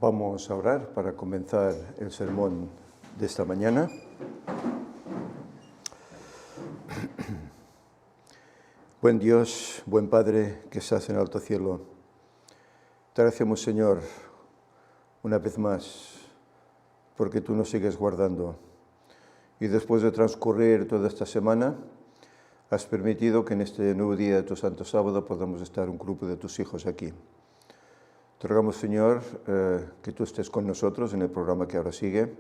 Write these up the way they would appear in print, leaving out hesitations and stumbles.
Vamos a orar para comenzar el sermón de esta mañana. Buen Dios, buen Padre que estás en el alto cielo, te agradecemos, Señor, una vez más, porque tú nos sigues guardando. Y después de transcurrir toda esta semana, has permitido que en este nuevo día de tu Santo Sábado podamos estar un grupo de tus hijos aquí. Te rogamos, Señor, que tú estés con nosotros en el programa que ahora sigue.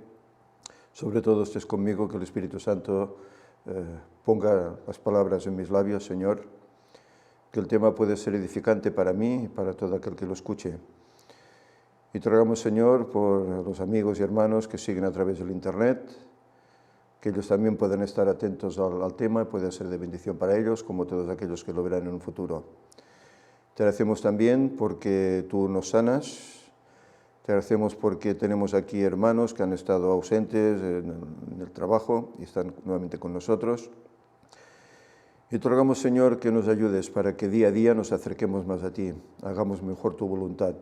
Sobre todo estés conmigo, que el Espíritu Santo ponga las palabras en mis labios, Señor. Que el tema pueda ser edificante para mí y para todo aquel que lo escuche. Y te rogamos, Señor, por los amigos y hermanos que siguen a través del Internet, que ellos también puedan estar atentos al tema y pueda ser de bendición para ellos, como todos aquellos que lo verán en un futuro. Te agradecemos también porque tú nos sanas, te agradecemos porque tenemos aquí hermanos que han estado ausentes en el trabajo y están nuevamente con nosotros. Y te rogamos, Señor, que nos ayudes para que día a día nos acerquemos más a ti, hagamos mejor tu voluntad,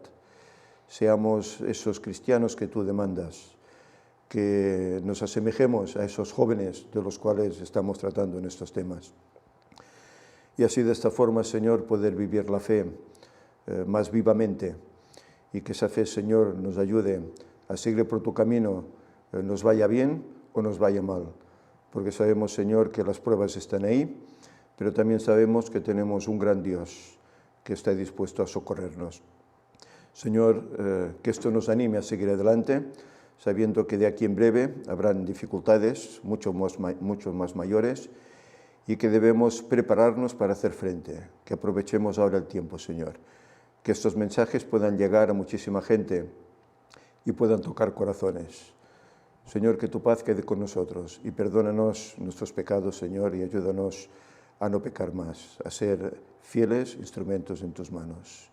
seamos esos cristianos que tú demandas, que nos asemejemos a esos jóvenes de los cuales estamos tratando en estos temas. Y así de esta forma, Señor, poder vivir la fe más vivamente y que esa fe, Señor, nos ayude a seguir por tu camino, nos vaya bien o nos vaya mal. Porque sabemos, Señor, que las pruebas están ahí, pero también sabemos que tenemos un gran Dios que está dispuesto a socorrernos. Señor, que esto nos anime a seguir adelante, sabiendo que de aquí en breve habrán dificultades mucho más mayores, y que debemos prepararnos para hacer frente, que aprovechemos ahora el tiempo, Señor, que estos mensajes puedan llegar a muchísima gente y puedan tocar corazones. Señor, que tu paz quede con nosotros y perdónanos nuestros pecados, Señor, y ayúdanos a no pecar más, a ser fieles instrumentos en tus manos.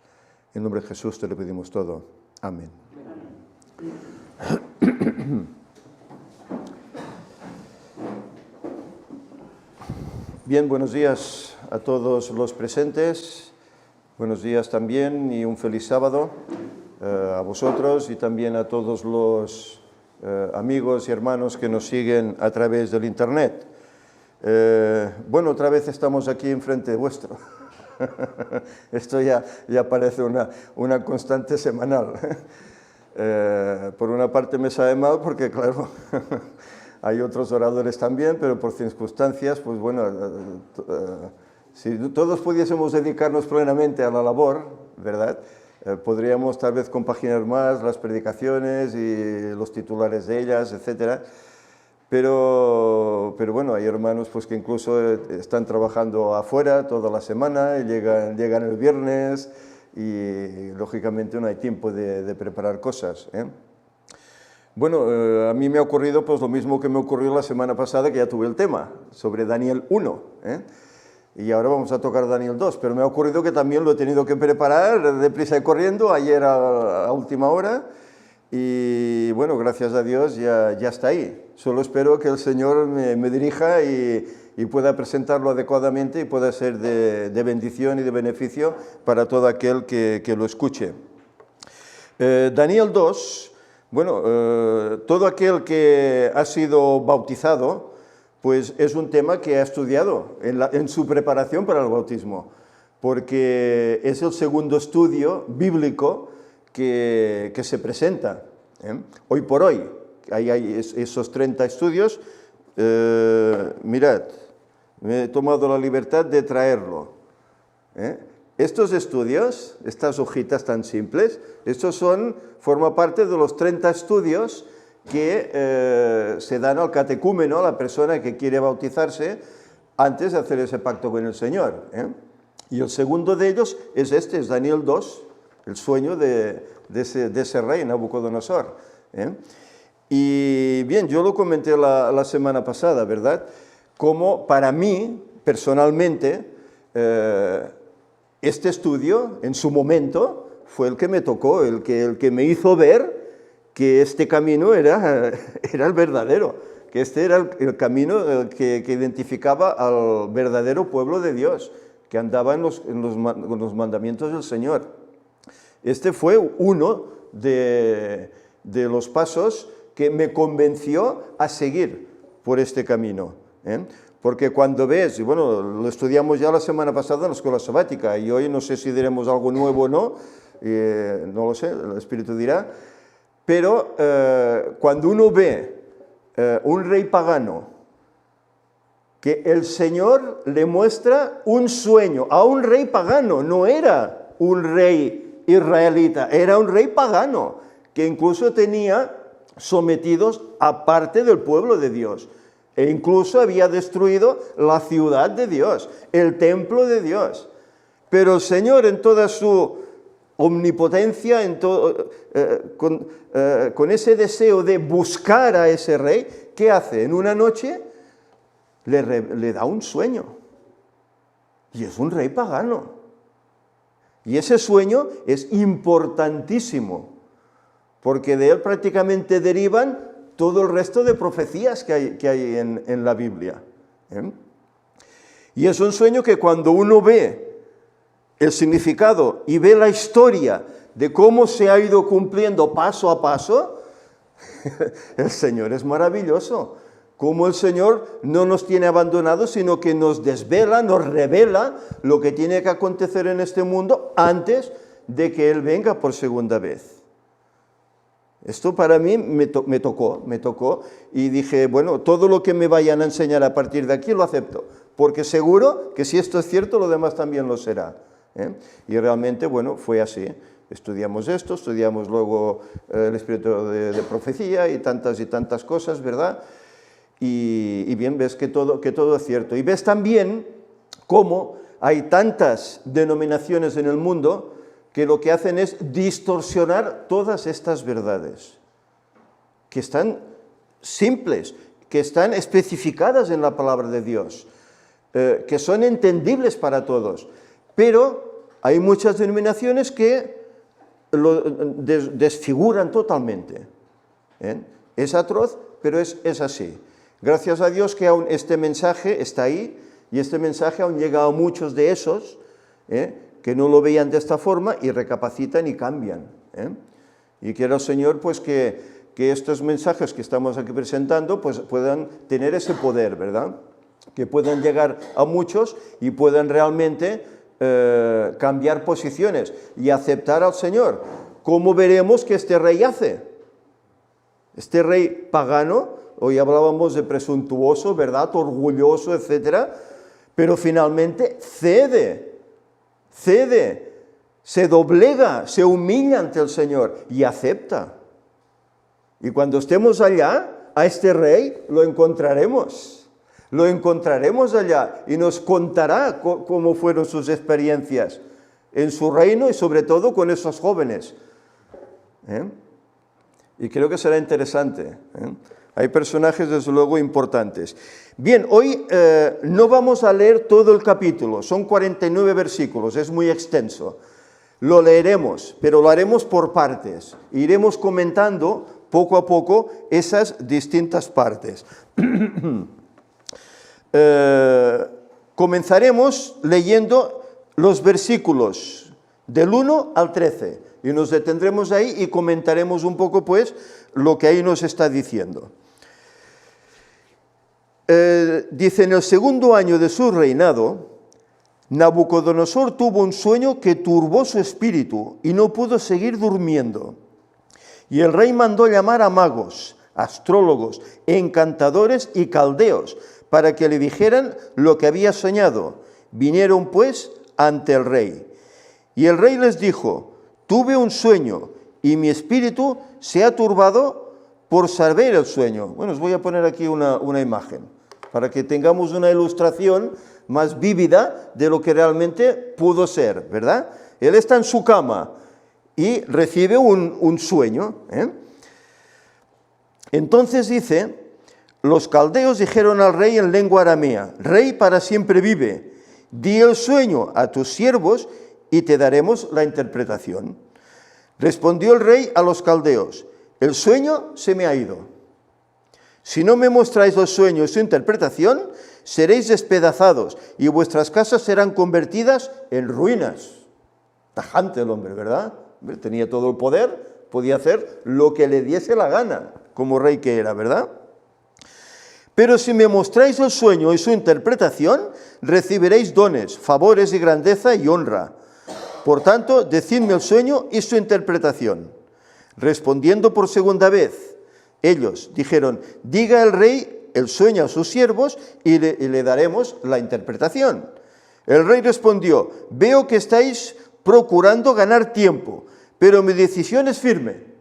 En nombre de Jesús te lo pedimos todo. Amén. Bien, buenos días a todos los presentes, buenos días también y un feliz sábado a vosotros y también a todos los amigos y hermanos que nos siguen a través del Internet. Bueno, otra vez estamos aquí enfrente vuestro. Esto ya parece una constante semanal. Por una parte me sabe mal porque, claro, hay otros oradores también, pero por circunstancias, pues bueno, si todos pudiésemos dedicarnos plenamente a la labor, ¿verdad? Podríamos tal vez compaginar más las predicaciones y los titulares de ellas, etcétera. Pero bueno, hay hermanos pues, que incluso están trabajando afuera toda la semana y llegan el viernes y lógicamente no hay tiempo de preparar cosas, ¿eh? Bueno, a mí me ha ocurrido pues lo mismo que me ocurrió la semana pasada, que ya tuve el tema, sobre Daniel 1, ¿eh? Y ahora vamos a tocar Daniel 2, pero me ha ocurrido que también lo he tenido que preparar deprisa y corriendo, ayer a última hora, y bueno, gracias a Dios ya está ahí. Solo espero que el Señor me dirija y pueda presentarlo adecuadamente y pueda ser de bendición y de beneficio para todo aquel que lo escuche. Daniel 2... Bueno, todo aquel que ha sido bautizado, pues es un tema que ha estudiado en su preparación para el bautismo, porque es el segundo estudio bíblico que se presenta, ¿eh? Hoy por hoy. Hay esos 30 estudios. Mirad, me he tomado la libertad de traerlo, ¿eh? Estos estudios, estas hojitas tan simples, estos forma parte de los 30 estudios que se dan al catecúmeno, a la persona que quiere bautizarse, antes de hacer ese pacto con el Señor, ¿eh? Y el segundo de ellos es Daniel 2, el sueño de ese rey, Nabucodonosor, ¿eh? Y bien, yo lo comenté la semana pasada, ¿verdad? Como para mí, personalmente, este estudio, en su momento, fue el que me tocó, el que me hizo ver que este camino era el verdadero, que este era el camino que identificaba al verdadero pueblo de Dios, que andaba en los mandamientos del Señor. Este fue uno de los pasos que me convenció a seguir por este camino. Porque cuando ves, y bueno, lo estudiamos ya la semana pasada en la escuela sabática, y hoy no sé si diremos algo nuevo o no, no lo sé, el Espíritu dirá, pero cuando uno ve un rey pagano, que el Señor le muestra un sueño a un rey pagano, no era un rey israelita, era un rey pagano, que incluso tenía sometidos a parte del pueblo de Dios, e incluso había destruido la ciudad de Dios, el templo de Dios. Pero el Señor, en toda su omnipotencia, con ese deseo de buscar a ese rey, ¿qué hace? En una noche le da un sueño. Y es un rey pagano. Y ese sueño es importantísimo, porque de él prácticamente derivan todo el resto de profecías que hay en la Biblia. Y es un sueño que cuando uno ve el significado y ve la historia de cómo se ha ido cumpliendo paso a paso, el Señor es maravilloso. Cómo el Señor no nos tiene abandonados, sino que nos desvela, nos revela lo que tiene que acontecer en este mundo antes de que Él venga por segunda vez. Esto para mí me tocó y dije, bueno, todo lo que me vayan a enseñar a partir de aquí lo acepto, porque seguro que si esto es cierto, lo demás también lo será. Y realmente, bueno, fue así. Estudiamos esto, estudiamos luego el espíritu de profecía y tantas cosas, ¿verdad? Y bien, ves que todo es cierto. Y ves también cómo hay tantas denominaciones en el mundo que lo que hacen es distorsionar todas estas verdades, que están simples, que están especificadas en la palabra de Dios, que son entendibles para todos. Pero hay muchas denominaciones que lo desfiguran totalmente. Es atroz, pero es así. Gracias a Dios que aún este mensaje está ahí, y este mensaje aún llega a muchos de esos, que no lo veían de esta forma y recapacitan y cambian. Y quiero, Señor, pues que estos mensajes que estamos aquí presentando pues puedan tener ese poder, ¿verdad? Que puedan llegar a muchos y puedan realmente cambiar posiciones y aceptar al Señor. ¿Cómo veremos que este rey hace? Este rey pagano, hoy hablábamos de presuntuoso, ¿verdad? Orgulloso, etcétera, pero finalmente cede, se doblega, se humilla ante el Señor y acepta. Y cuando estemos allá, a este rey lo encontraremos allá y nos contará cómo fueron sus experiencias en su reino y sobre todo con esos jóvenes. Y creo que será interesante. Hay personajes desde luego importantes. Bien, hoy no vamos a leer todo el capítulo, son 49 versículos, es muy extenso. Lo leeremos, pero lo haremos por partes. Iremos comentando poco a poco esas distintas partes. Comenzaremos leyendo los versículos del 1 al 13 y nos detendremos ahí y comentaremos un poco pues lo que ahí nos está diciendo. Dice, en el segundo año de su reinado, Nabucodonosor tuvo un sueño que turbó su espíritu y no pudo seguir durmiendo. Y el rey mandó llamar a magos, astrólogos, encantadores y caldeos para que le dijeran lo que había soñado. Vinieron pues ante el rey. Y el rey les dijo, tuve un sueño y mi espíritu se ha turbado por saber el sueño. Bueno, os voy a poner aquí una imagen para que tengamos una ilustración más vívida de lo que realmente pudo ser, ¿verdad? Él está en su cama y recibe un sueño. Entonces dice, los caldeos dijeron al rey en lengua aramea, Rey para siempre vive, di el sueño a tus siervos y te daremos la interpretación. Respondió el rey a los caldeos, el sueño se me ha ido. Si no me mostráis el sueño y su interpretación, seréis despedazados y vuestras casas serán convertidas en ruinas. Tajante el hombre, ¿verdad? Tenía todo el poder, podía hacer lo que le diese la gana, como rey que era, ¿verdad? Pero si me mostráis el sueño y su interpretación, recibiréis dones, favores y grandeza y honra. Por tanto, decidme el sueño y su interpretación. Respondiendo por segunda vez, ellos dijeron, diga el rey el sueño a sus siervos y le daremos la interpretación. El rey respondió, veo que estáis procurando ganar tiempo, pero mi decisión es firme.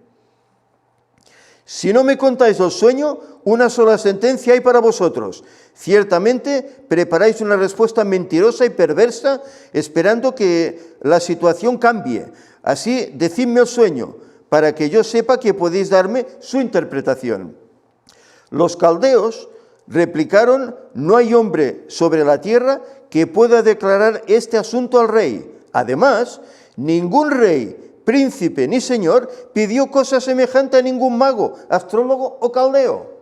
Si no me contáis el sueño, una sola sentencia hay para vosotros. Ciertamente preparáis una respuesta mentirosa y perversa, esperando que la situación cambie. Así, decidme el sueño, para que yo sepa que podéis darme su interpretación. Los caldeos replicaron, no hay hombre sobre la tierra que pueda declarar este asunto al rey. Además, ningún rey, príncipe ni señor pidió cosa semejante a ningún mago, astrólogo o caldeo.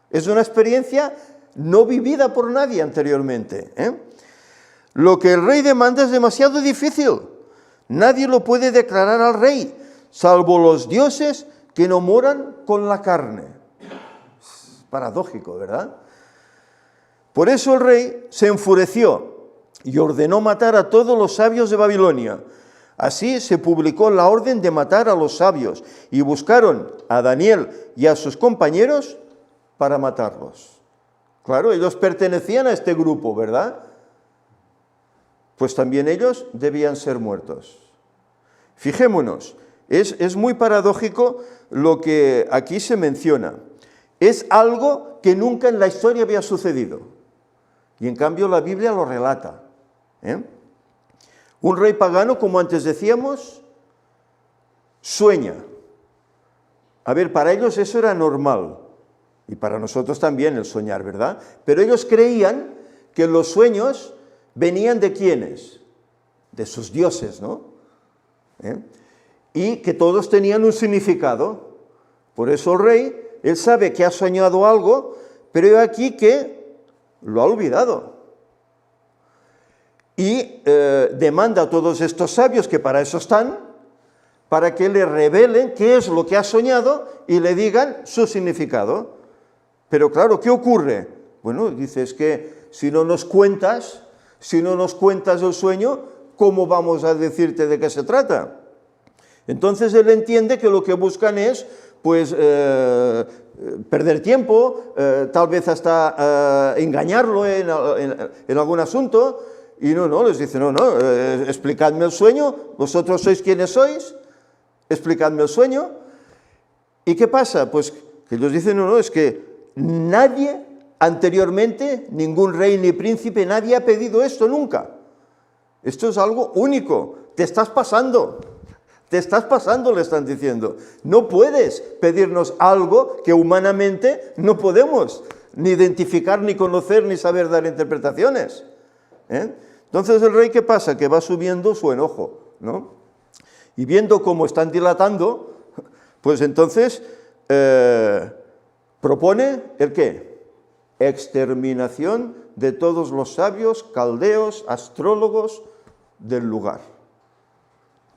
Es una experiencia no vivida por nadie anteriormente, ¿eh? Lo que el rey demanda es demasiado difícil. Nadie lo puede declarar al rey, salvo los dioses que no moran con la carne. Es paradójico, ¿verdad? Por eso el rey se enfureció y ordenó matar a todos los sabios de Babilonia. Así se publicó la orden de matar a los sabios y buscaron a Daniel y a sus compañeros para matarlos. Claro, ellos pertenecían a este grupo, ¿verdad? Pues también ellos debían ser muertos. Fijémonos, es muy paradójico lo que aquí se menciona. Es algo que nunca en la historia había sucedido. Y en cambio la Biblia lo relata, ¿eh? Un rey pagano, como antes decíamos, sueña. A ver, para ellos eso era normal. Y para nosotros también el soñar, ¿verdad? Pero ellos creían que los sueños venían de ¿quiénes? De sus dioses, ¿no? Y que todos tenían un significado. Por eso el rey, él sabe que ha soñado algo, pero he aquí que lo ha olvidado. Y demanda a todos estos sabios, que para eso están, para que le revelen qué es lo que ha soñado y le digan su significado. Pero claro, ¿qué ocurre? Bueno, dices que si no nos cuentas el sueño, ¿cómo vamos a decirte de qué se trata? Entonces él entiende que lo que buscan es, pues, perder tiempo, tal vez hasta engañarlo en algún asunto. Y no, les dice, no, explicadme el sueño, vosotros sois quienes sois, explicadme el sueño. ¿Y qué pasa? Pues que ellos dicen, no, es que nadie anteriormente, ningún rey ni príncipe, nadie ha pedido esto nunca. Esto es algo único, te estás pasando, le están diciendo. No puedes pedirnos algo que humanamente no podemos ni identificar, ni conocer, ni saber dar interpretaciones, ¿eh? Entonces el rey, ¿qué pasa? Que va subiendo su enojo, ¿no? Y viendo cómo están dilatando, pues entonces propone ¿el qué? Exterminación de todos los sabios, caldeos, astrólogos del lugar.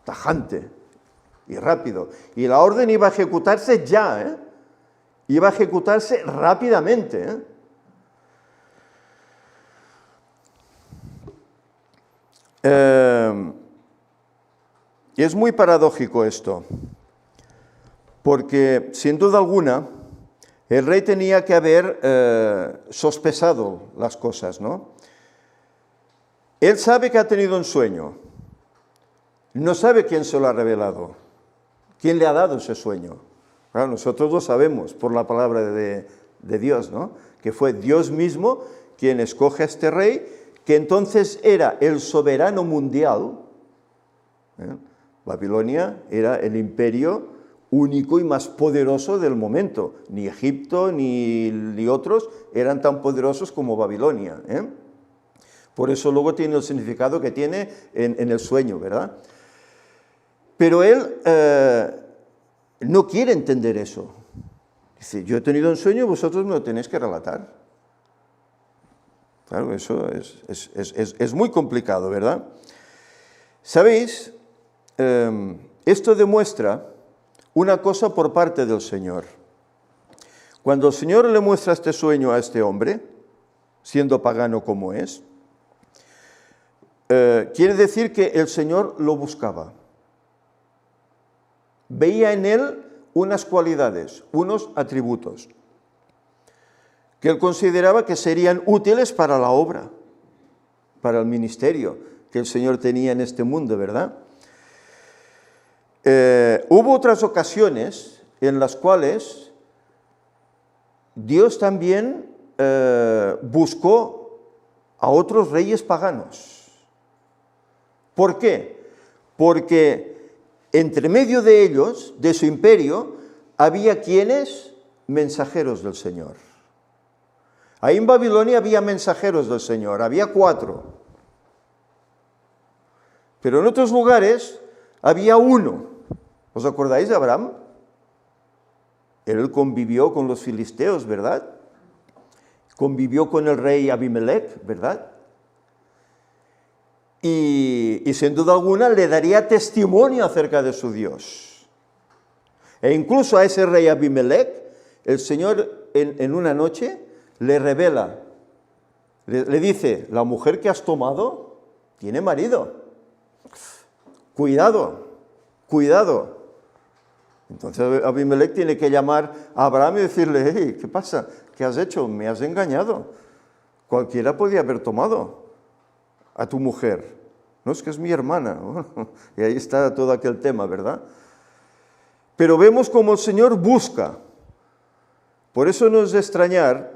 Tajante y rápido. Y la orden iba a ejecutarse ya, ¿eh? Iba a ejecutarse rápidamente, ¿eh? Es muy paradójico esto, porque sin duda alguna el rey tenía que haber sospechado las cosas, ¿no? Él sabe que ha tenido un sueño, no sabe quién se lo ha revelado, quién le ha dado ese sueño. Claro, nosotros lo sabemos por la palabra de Dios, ¿no? Que fue Dios mismo quien escoge a este rey, que entonces era el soberano mundial. Babilonia era el imperio único y más poderoso del momento. Ni Egipto ni otros eran tan poderosos como Babilonia, ¿eh? Por eso luego tiene el significado que tiene en el sueño, ¿verdad? Pero él no quiere entender eso. Dice, yo he tenido un sueño, vosotros me lo tenéis que relatar. Claro, eso es muy complicado, ¿verdad? ¿Sabéis? Esto demuestra una cosa por parte del Señor. Cuando el Señor le muestra este sueño a este hombre, siendo pagano como es, quiere decir que el Señor lo buscaba. Veía en él unas cualidades, unos atributos, que él consideraba que serían útiles para la obra, para el ministerio que el Señor tenía en este mundo, ¿verdad? Hubo otras ocasiones en las cuales Dios también buscó a otros reyes paganos. ¿Por qué? Porque entre medio de ellos, de su imperio, había quienes, mensajeros del Señor. Ahí en Babilonia había mensajeros del Señor, había 4. Pero en otros lugares había 1. ¿Os acordáis de Abraham? Él convivió con los filisteos, ¿verdad? Convivió con el rey Abimelech, ¿verdad? Y sin duda alguna le daría testimonio acerca de su Dios. E incluso a ese rey Abimelech, el Señor en una noche le revela, le dice, la mujer que has tomado tiene marido. Cuidado, cuidado. Entonces Abimelech tiene que llamar a Abraham y decirle, hey, ¿qué pasa? ¿Qué has hecho? Me has engañado. Cualquiera podía haber tomado a tu mujer. No, es que es mi hermana. Y ahí está todo aquel tema, ¿verdad? Pero vemos como el Señor busca. Por eso no es de extrañar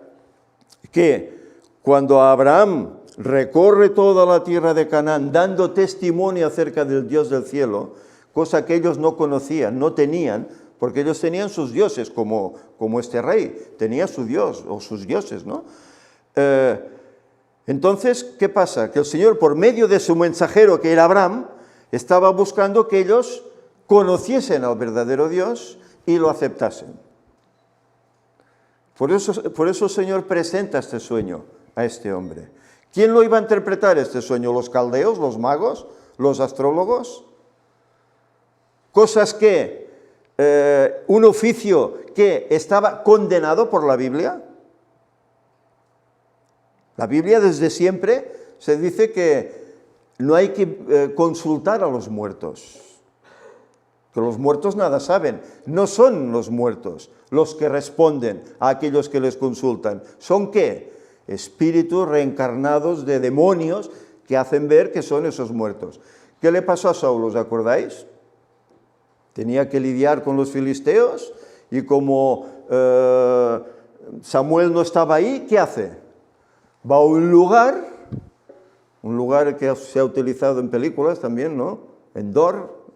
que cuando Abraham recorre toda la tierra de Canaán dando testimonio acerca del Dios del cielo, cosa que ellos no conocían, no tenían, porque ellos tenían sus dioses, como este rey, tenía su Dios o sus dioses, ¿no? Entonces, ¿qué pasa? Que el Señor, por medio de su mensajero, que era Abraham, estaba buscando que ellos conociesen al verdadero Dios y lo aceptasen. Por eso el Señor presenta este sueño a este hombre. ¿Quién lo iba a interpretar este sueño? ¿Los caldeos, los magos, los astrólogos? Cosas que, un oficio que estaba condenado por la Biblia. La Biblia desde siempre se dice que no hay que consultar a los muertos, que los muertos nada saben. No son los muertos los que responden a aquellos que les consultan. ¿Son qué? Espíritus reencarnados de demonios que hacen ver que son esos muertos. ¿Qué le pasó a Saulo? ¿Os acordáis? Tenía que lidiar con los filisteos y como Samuel no estaba ahí, ¿qué hace? Va a un lugar que se ha utilizado en películas también, ¿no? Endor,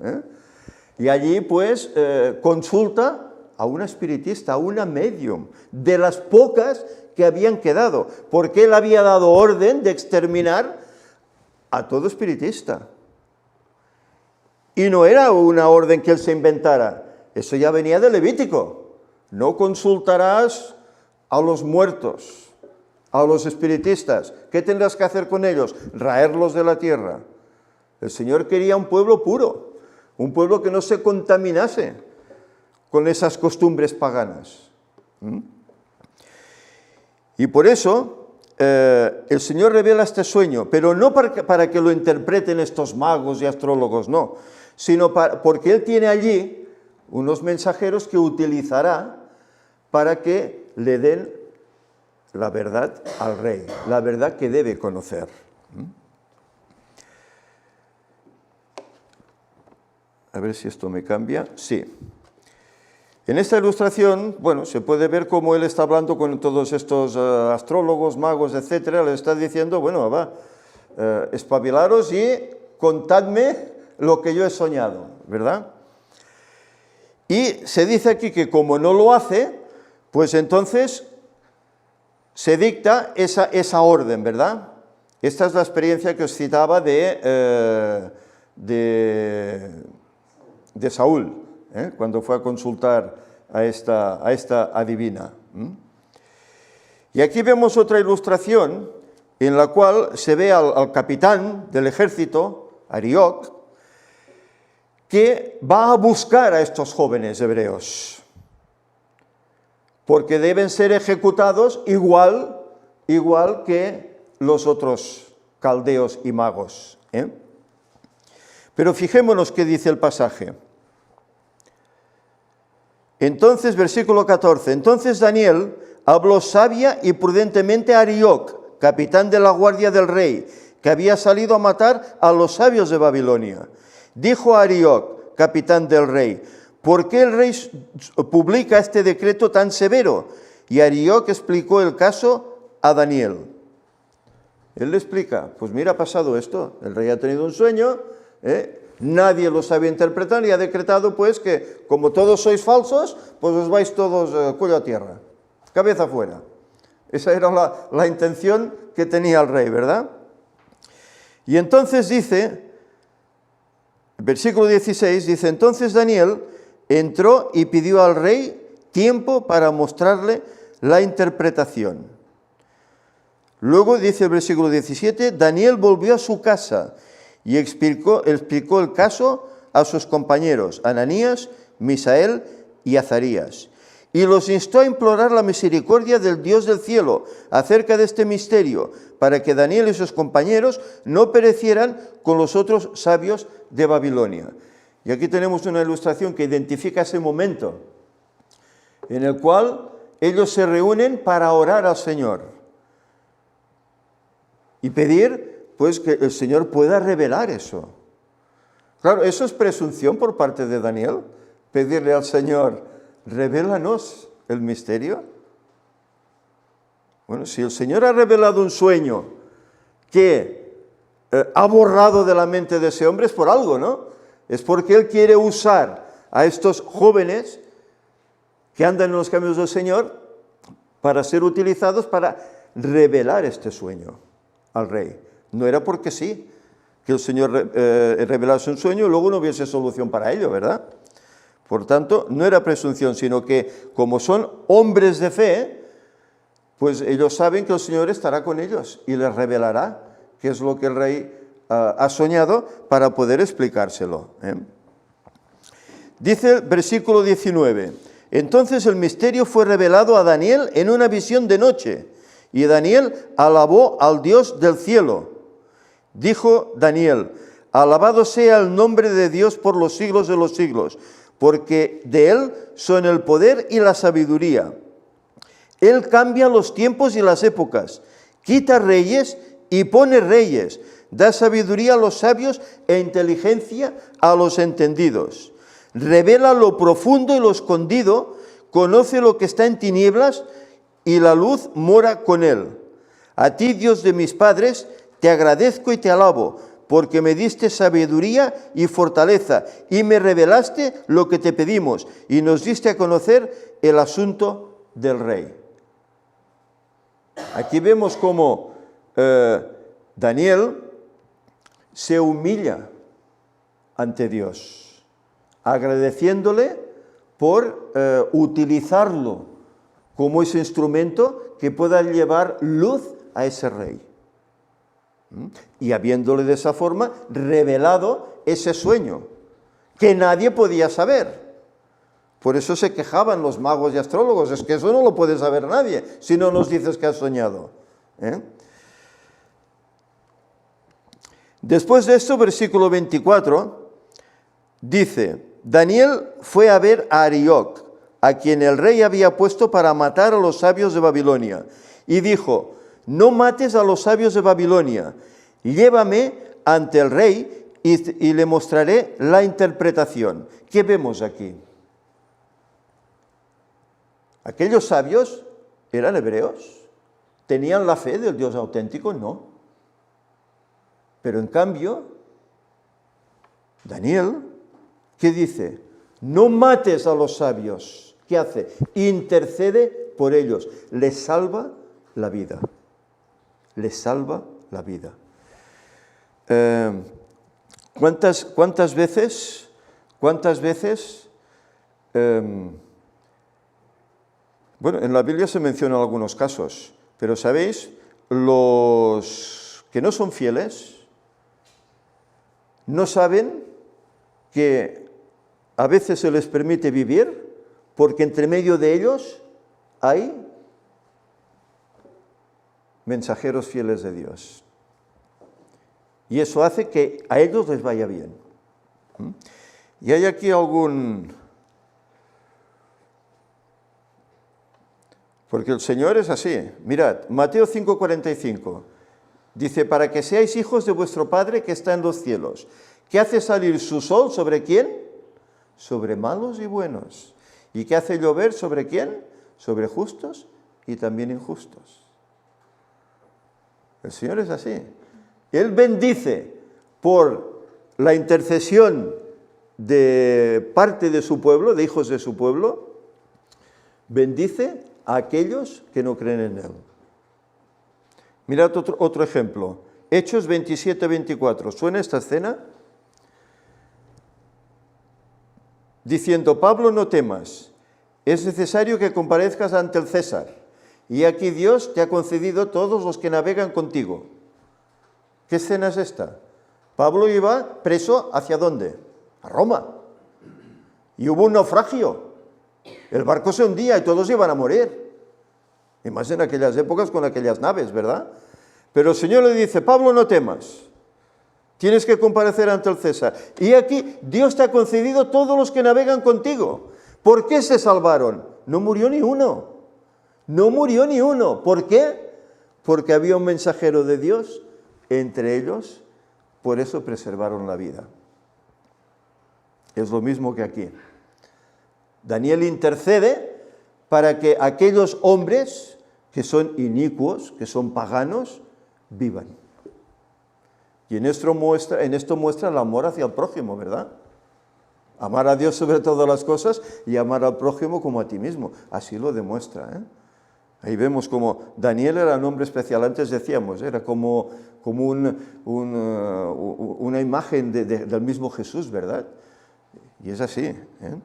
y allí pues consulta a una espiritista, a una medium, de las pocas que habían quedado, porque él había dado orden de exterminar a todo espiritista. Y no era una orden que él se inventara, eso ya venía de Levítico. No consultarás a los muertos, a los espiritistas. ¿Qué tendrás que hacer con ellos? Raerlos de la tierra. El Señor quería un pueblo puro, un pueblo que no se contaminase con esas costumbres paganas. Y por eso el Señor revela este sueño, pero no para que lo interpreten estos magos y astrólogos, no, sino porque Él tiene allí unos mensajeros que utilizará para que le den la verdad al rey, la verdad que debe conocer. A ver si esto me cambia. Sí. En esta ilustración, bueno, se puede ver cómo él está hablando con todos estos astrólogos, magos, etcétera. Le está diciendo, bueno, va, espabilaros y contadme lo que yo he soñado, ¿verdad? Y se dice aquí que como no lo hace, pues entonces se dicta esa orden, ¿verdad? Esta es la experiencia que os citaba de Saúl, cuando fue a consultar a esta adivina. Y aquí vemos otra ilustración en la cual se ve al capitán del ejército, Arioc, que va a buscar a estos jóvenes hebreos, porque deben ser ejecutados igual que los otros caldeos y magos. Pero fijémonos qué dice el pasaje. Entonces, versículo 14, entonces Daniel habló sabia y prudentemente a Arioc, capitán de la guardia del rey, que había salido a matar a los sabios de Babilonia. Dijo a Arioc, capitán del rey, ¿por qué el rey publica este decreto tan severo? Y Arioc explicó el caso a Daniel. Él le explica, pues mira, ha pasado esto, el rey ha tenido un sueño, nadie lo sabía interpretar y ha decretado pues que como todos sois falsos, pues os vais todos cuello a tierra, cabeza afuera. Esa era la intención que tenía el rey, ¿verdad? Y entonces dice, versículo 16, dice, entonces Daniel entró y pidió al rey tiempo para mostrarle la interpretación. Luego dice el versículo 17, Daniel volvió a su casa y explicó el caso a sus compañeros, Ananías, Misael y Azarías. Y los instó a implorar la misericordia del Dios del cielo acerca de este misterio, para que Daniel y sus compañeros no perecieran con los otros sabios de Babilonia. Y aquí tenemos una ilustración que identifica ese momento en el cual ellos se reúnen para orar al Señor y pedir pues que el Señor pueda revelar eso. Claro, eso es presunción por parte de Daniel, pedirle al Señor, revélanos el misterio. Bueno, si el Señor ha revelado un sueño que ha borrado de la mente de ese hombre, es por algo, ¿no? Es porque Él quiere usar a estos jóvenes que andan en los caminos del Señor para ser utilizados para revelar este sueño al rey. No era porque sí, que el Señor revelase un sueño y luego no hubiese solución para ello, ¿verdad? Por tanto, no era presunción, sino que como son hombres de fe, pues ellos saben que el Señor estará con ellos y les revelará qué es lo que el rey ha soñado para poder explicárselo. Dice el versículo 19, entonces el misterio fue revelado a Daniel en una visión de noche, y Daniel alabó al Dios del cielo. Dijo Daniel, alabado sea el nombre de Dios por los siglos de los siglos, porque de Él son el poder y la sabiduría. Él cambia los tiempos y las épocas, quita reyes y pone reyes, da sabiduría a los sabios e inteligencia a los entendidos. Revela lo profundo y lo escondido, conoce lo que está en tinieblas y la luz mora con Él. A ti, Dios de mis padres, te agradezco y te alabo, porque me diste sabiduría y fortaleza, y me revelaste lo que te pedimos, y nos diste a conocer el asunto del rey. Aquí vemos cómo Daniel se humilla ante Dios, agradeciéndole por utilizarlo como ese instrumento que pueda llevar luz a ese rey. Y habiéndole de esa forma revelado ese sueño, que nadie podía saber. Por eso se quejaban los magos y astrólogos, es que eso no lo puede saber nadie, si no nos dices que has soñado. Después de esto, versículo 24, dice, Daniel fue a ver a Arioc, a quien el rey había puesto para matar a los sabios de Babilonia, y dijo, no mates a los sabios de Babilonia, llévame ante el rey y le mostraré la interpretación. ¿Qué vemos aquí? ¿Aquellos sabios eran hebreos? ¿Tenían la fe del Dios auténtico? No. Pero en cambio, Daniel, ¿qué dice? No mates a los sabios. ¿Qué hace? Intercede por ellos. Les salva la vida. Les salva la vida. ¿Cuántas veces, bueno, en la Biblia se mencionan algunos casos, pero ¿sabéis? Los que no son fieles no saben que a veces se les permite vivir porque entre medio de ellos hay mensajeros fieles de Dios. Y eso hace que a ellos les vaya bien. Y hay aquí porque el Señor es así. Mirad, Mateo 5:45 dice, para que seáis hijos de vuestro Padre que está en los cielos, que hace salir su sol ¿sobre quién? Sobre malos y buenos. ¿Y qué hace llover sobre quién? Sobre justos y también injustos. El Señor es así. Él bendice por la intercesión de parte de su pueblo, de hijos de su pueblo, bendice a aquellos que no creen en Él. Mirad otro ejemplo. Hechos 27-24. ¿Suena esta escena? Diciendo, Pablo, no temas, es necesario que comparezcas ante el César, y aquí Dios te ha concedido todos los que navegan contigo. ¿Qué escena es esta? Pablo iba preso ¿hacia dónde? A Roma. Y hubo un naufragio. El barco se hundía y todos iban a morir. Y más en aquellas épocas con aquellas naves, ¿verdad? Pero el Señor le dice, Pablo, no temas. Tienes que comparecer ante el César. Y aquí Dios te ha concedido todos los que navegan contigo. ¿Por qué se salvaron? No murió ni uno. No murió ni uno. ¿Por qué? Porque había un mensajero de Dios entre ellos. Por eso preservaron la vida. Es lo mismo que aquí. Daniel intercede para que aquellos hombres que son inicuos, que son paganos, vivan. Y en esto muestra el amor hacia el prójimo, ¿verdad? Amar a Dios sobre todas las cosas y amar al prójimo como a ti mismo. Así lo demuestra, ¿eh? Ahí vemos como Daniel era un hombre especial, antes decíamos, era como una imagen del mismo Jesús, ¿verdad? Y es así, ¿eh?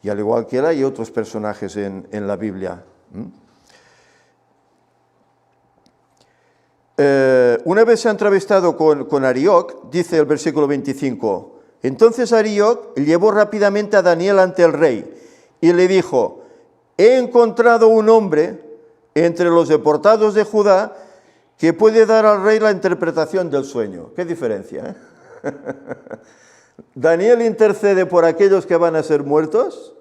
Y al igual que él hay otros personajes en la Biblia. Una vez se ha entrevistado con Arioc, dice el versículo 25, entonces Arioc llevó rápidamente a Daniel ante el rey y le dijo, he encontrado un hombre entre los deportados de Judá que puede dar al rey la interpretación del sueño. ¿Qué diferencia? Daniel intercede por aquellos que van a ser muertos,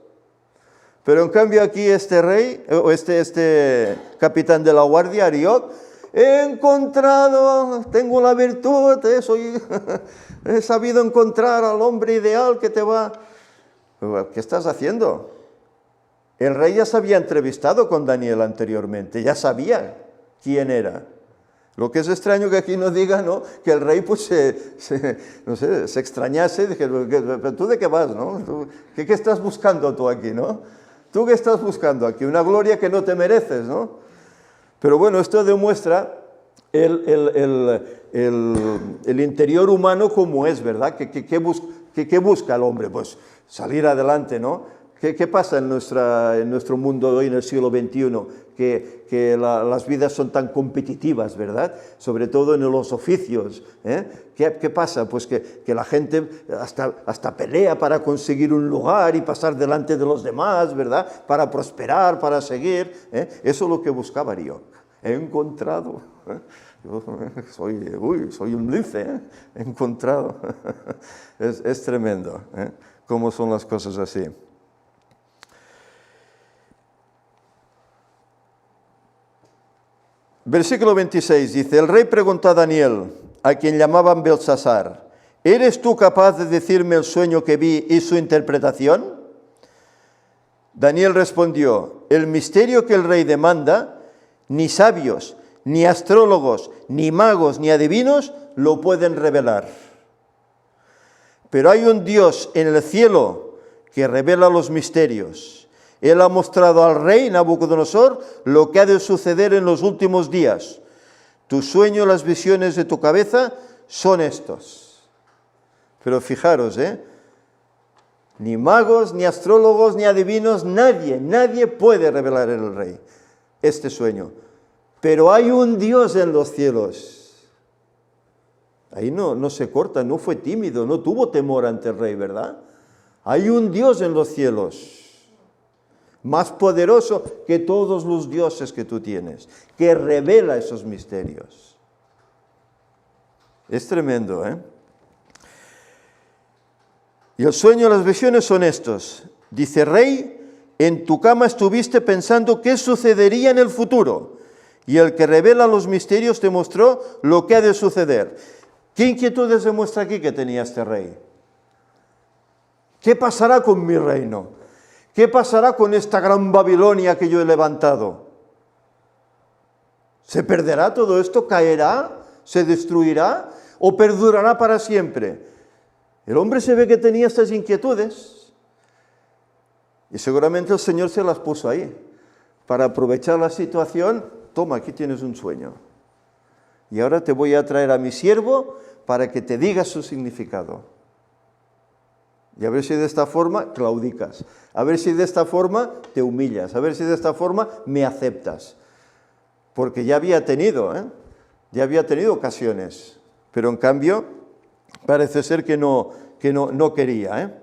pero en cambio aquí este rey, o este capitán de la guardia, Arioc, he encontrado, tengo la virtud, he sabido encontrar al hombre ideal que te va... ¿Qué estás haciendo? El rey ya se había entrevistado con Daniel anteriormente, ya sabía quién era. Lo que es extraño que aquí nos diga, ¿no?, que el rey pues se extrañase, dije, ¿tú de qué vas, no? ¿Qué estás buscando tú aquí, no? ¿Tú qué estás buscando aquí? Una gloria que no te mereces, ¿no? Pero bueno, esto demuestra el interior humano como es, ¿verdad? ¿Qué busca el hombre? Pues salir adelante, ¿no? ¿Qué pasa en nuestro mundo hoy, en el siglo XXI? Que las vidas son tan competitivas, ¿verdad? Sobre todo en los oficios, ¿eh? ¿Qué pasa? Pues que la gente hasta pelea para conseguir un lugar y pasar delante de los demás, ¿verdad? Para prosperar, para seguir, ¿eh? Eso es lo que buscaba Arioc. He encontrado, ¿eh? Soy un lince, ¿eh? He encontrado. Es tremendo, ¿eh? Cómo son las cosas así. Versículo 26 dice, el rey preguntó a Daniel, a quien llamaban Belsasar, ¿eres tú capaz de decirme el sueño que vi y su interpretación? Daniel respondió, el misterio que el rey demanda, ni sabios, ni astrólogos, ni magos, ni adivinos lo pueden revelar. Pero hay un Dios en el cielo que revela los misterios. Él ha mostrado al rey Nabucodonosor lo que ha de suceder en los últimos días. Tu sueño y las visiones de tu cabeza son estos. Pero fijaros, ni magos, ni astrólogos, ni adivinos, nadie puede revelar en el rey este sueño. Pero hay un Dios en los cielos. Ahí no se corta, no fue tímido, no tuvo temor ante el rey, ¿verdad? Hay un Dios en los cielos, más poderoso que todos los dioses que tú tienes, que revela esos misterios. Es tremendo, ¿eh? Y el sueño y las visiones son estos. Dice, rey, en tu cama estuviste pensando qué sucedería en el futuro, y el que revela los misterios te mostró lo que ha de suceder. ¿Qué inquietudes demuestra aquí que tenía este rey? ¿Qué pasará con mi reino? ¿Qué pasará con esta gran Babilonia que yo he levantado? ¿Se perderá todo esto? ¿Caerá? ¿Se destruirá? ¿O perdurará para siempre? El hombre se ve que tenía estas inquietudes y seguramente el Señor se las puso ahí. Para aprovechar la situación, toma, aquí tienes un sueño. Y ahora te voy a traer a mi siervo para que te diga su significado. Y a ver si de esta forma claudicas, a ver si de esta forma te humillas, a ver si de esta forma me aceptas. Porque ya había tenido ocasiones, pero en cambio parece ser que no quería, ¿eh?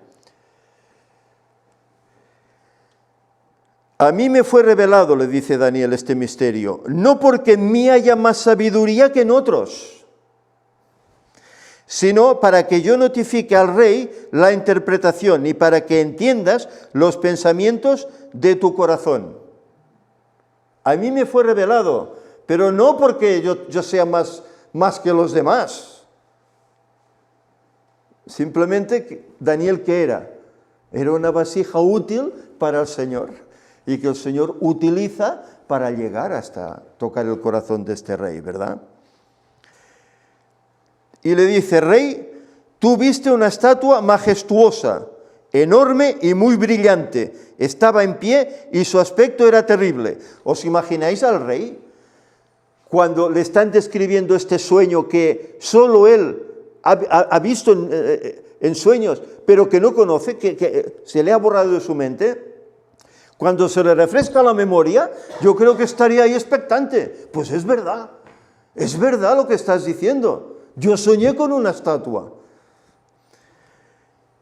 A mí me fue revelado, le dice Daniel, este misterio, no porque en mí haya más sabiduría que en otros, sino para que yo notifique al rey la interpretación y para que entiendas los pensamientos de tu corazón. A mí me fue revelado, pero no porque yo sea más que los demás. Simplemente, Daniel, ¿qué era? Era una vasija útil para el Señor y que el Señor utiliza para llegar hasta tocar el corazón de este rey, ¿verdad? Y le dice, rey, tú viste una estatua majestuosa, enorme y muy brillante. Estaba en pie y su aspecto era terrible. ¿Os imagináis al rey cuando le están describiendo este sueño que solo él ha visto en sueños, pero que no conoce, que se le ha borrado de su mente? Cuando se le refresca la memoria, yo creo que estaría ahí expectante. Pues es verdad lo que estás diciendo. Yo soñé con una estatua.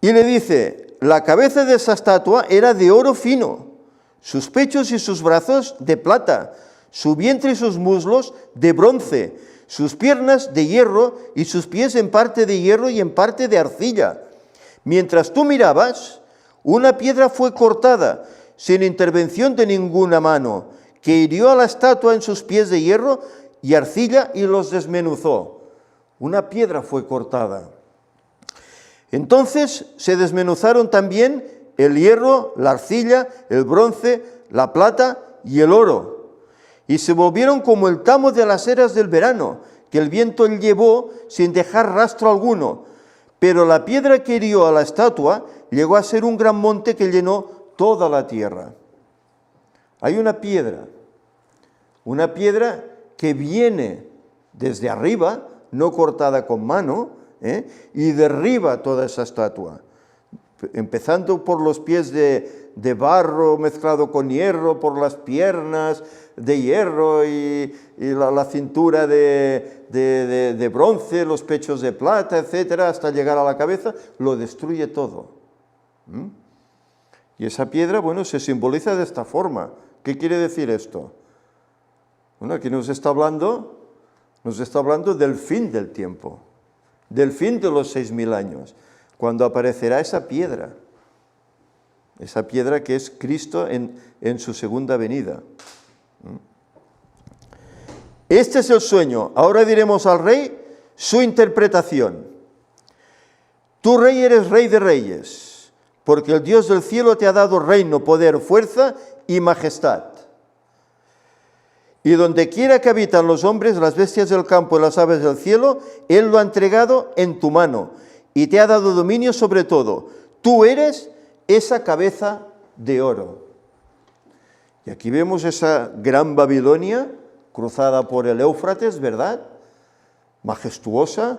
Y le dice, la cabeza de esa estatua era de oro fino, sus pechos y sus brazos de plata, su vientre y sus muslos de bronce, sus piernas de hierro y sus pies en parte de hierro y en parte de arcilla. Mientras tú mirabas, una piedra fue cortada sin intervención de ninguna mano, que hirió a la estatua en sus pies de hierro y arcilla y los desmenuzó. Una piedra fue cortada. Entonces se desmenuzaron también el hierro, la arcilla, el bronce, la plata y el oro. Y se volvieron como el tamo de las eras del verano, que el viento llevó sin dejar rastro alguno. Pero la piedra que hirió a la estatua llegó a ser un gran monte que llenó toda la tierra. Hay una piedra que viene desde arriba, no cortada con mano, y derriba toda esa estatua, empezando por los pies de barro mezclado con hierro, por las piernas de hierro y la cintura de bronce, los pechos de plata, etcétera, hasta llegar a la cabeza, lo destruye todo. Y esa piedra, bueno, se simboliza de esta forma. ¿Qué quiere decir esto? Bueno, aquí nos está hablando del fin del tiempo, del fin de los 6000 años, cuando aparecerá esa piedra que es Cristo en su segunda venida. Este es el sueño. Ahora diremos al rey su interpretación. Tú, rey, eres rey de reyes, porque el Dios del cielo te ha dado reino, poder, fuerza y majestad. Y donde quiera que habitan los hombres, las bestias del campo y las aves del cielo, Él lo ha entregado en tu mano y te ha dado dominio sobre todo. Tú eres esa cabeza de oro. Y aquí vemos esa gran Babilonia cruzada por el Éufrates, ¿verdad? Majestuosa.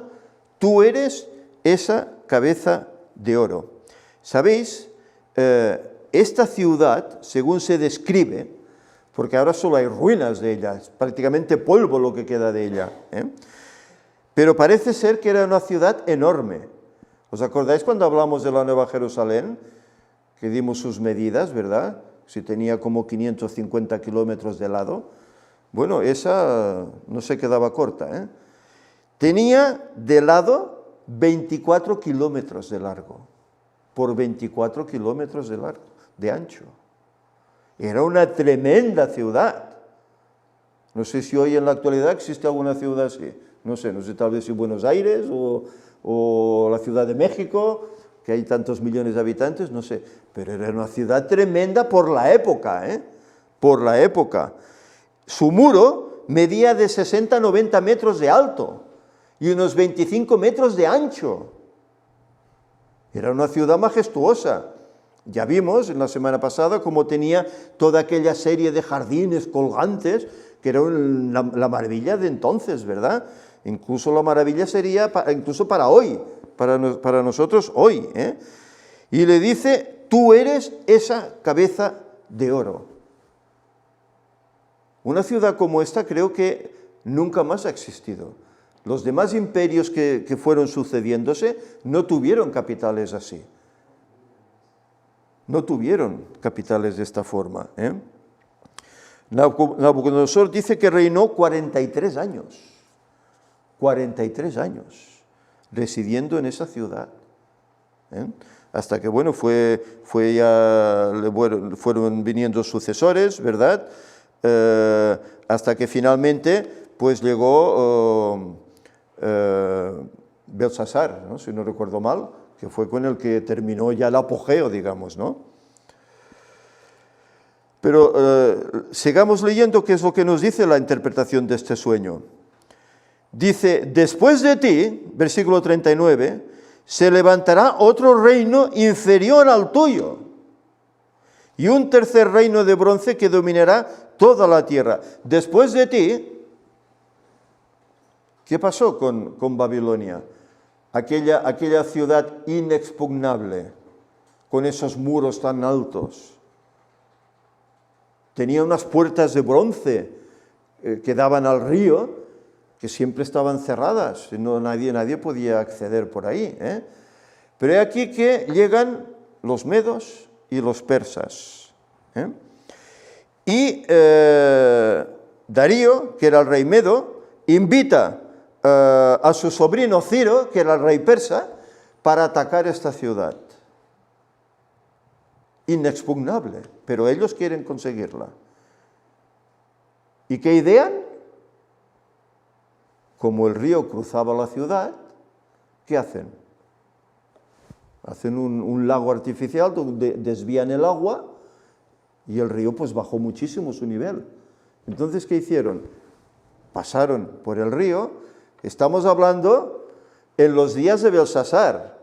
Tú eres esa cabeza de oro. ¿Sabéis? Esta ciudad, según se describe, porque ahora solo hay ruinas de ella, es prácticamente polvo lo que queda de ella, pero parece ser que era una ciudad enorme. ¿Os acordáis cuando hablamos de la Nueva Jerusalén? Que dimos sus medidas, ¿verdad? Si tenía como 550 kilómetros de lado. Bueno, esa no se quedaba corta, ¿eh? Tenía de lado 24 kilómetros de largo, por 24 kilómetros de largo, de ancho. Era una tremenda ciudad. No sé si hoy en la actualidad existe alguna ciudad así. No sé tal vez si Buenos Aires o la Ciudad de México, que hay tantos millones de habitantes, no sé. Pero era una ciudad tremenda por la época, ¿eh? Por la época. Su muro medía de 60 a 90 metros de alto y unos 25 metros de ancho. Era una ciudad majestuosa. Ya vimos en la semana pasada cómo tenía toda aquella serie de jardines colgantes, que era la maravilla de entonces, ¿verdad? Incluso la maravilla sería incluso para hoy, para nosotros hoy, ¿eh? Y le dice, tú eres esa cabeza de oro. Una ciudad como esta creo que nunca más ha existido. Los demás imperios que fueron sucediéndose no tuvieron capitales así. No tuvieron capitales de esta forma, ¿eh? Nabucodonosor dice que reinó 43 años. 43 años residiendo en esa ciudad, ¿eh? Hasta que, bueno, fueron viniendo sucesores, ¿verdad? Hasta que finalmente, pues llegó Belsasar, ¿no? Si no recuerdo mal, que fue con el que terminó ya el apogeo, digamos, ¿no? Pero sigamos leyendo qué es lo que nos dice la interpretación de este sueño. Dice, después de ti, versículo 39, se levantará otro reino inferior al tuyo, y un tercer reino de bronce que dominará toda la tierra. Después de ti, ¿qué pasó con Babilonia? Aquella ciudad inexpugnable, con esos muros tan altos. Tenía unas puertas de bronce que daban al río, que siempre estaban cerradas, nadie podía acceder por ahí, ¿eh? Pero he aquí que llegan los medos y los persas, ¿eh? Y Darío, que era el rey medo, invita a su sobrino Ciro, que era el rey persa, para atacar esta ciudad. Inexpugnable, pero ellos quieren conseguirla. ¿Y qué idean? Como el río cruzaba la ciudad, ¿qué hacen? Hacen un lago artificial donde desvían el agua y el río pues bajó muchísimo su nivel. Entonces, ¿qué hicieron? Pasaron por el río. Estamos hablando en los días de Belsasar,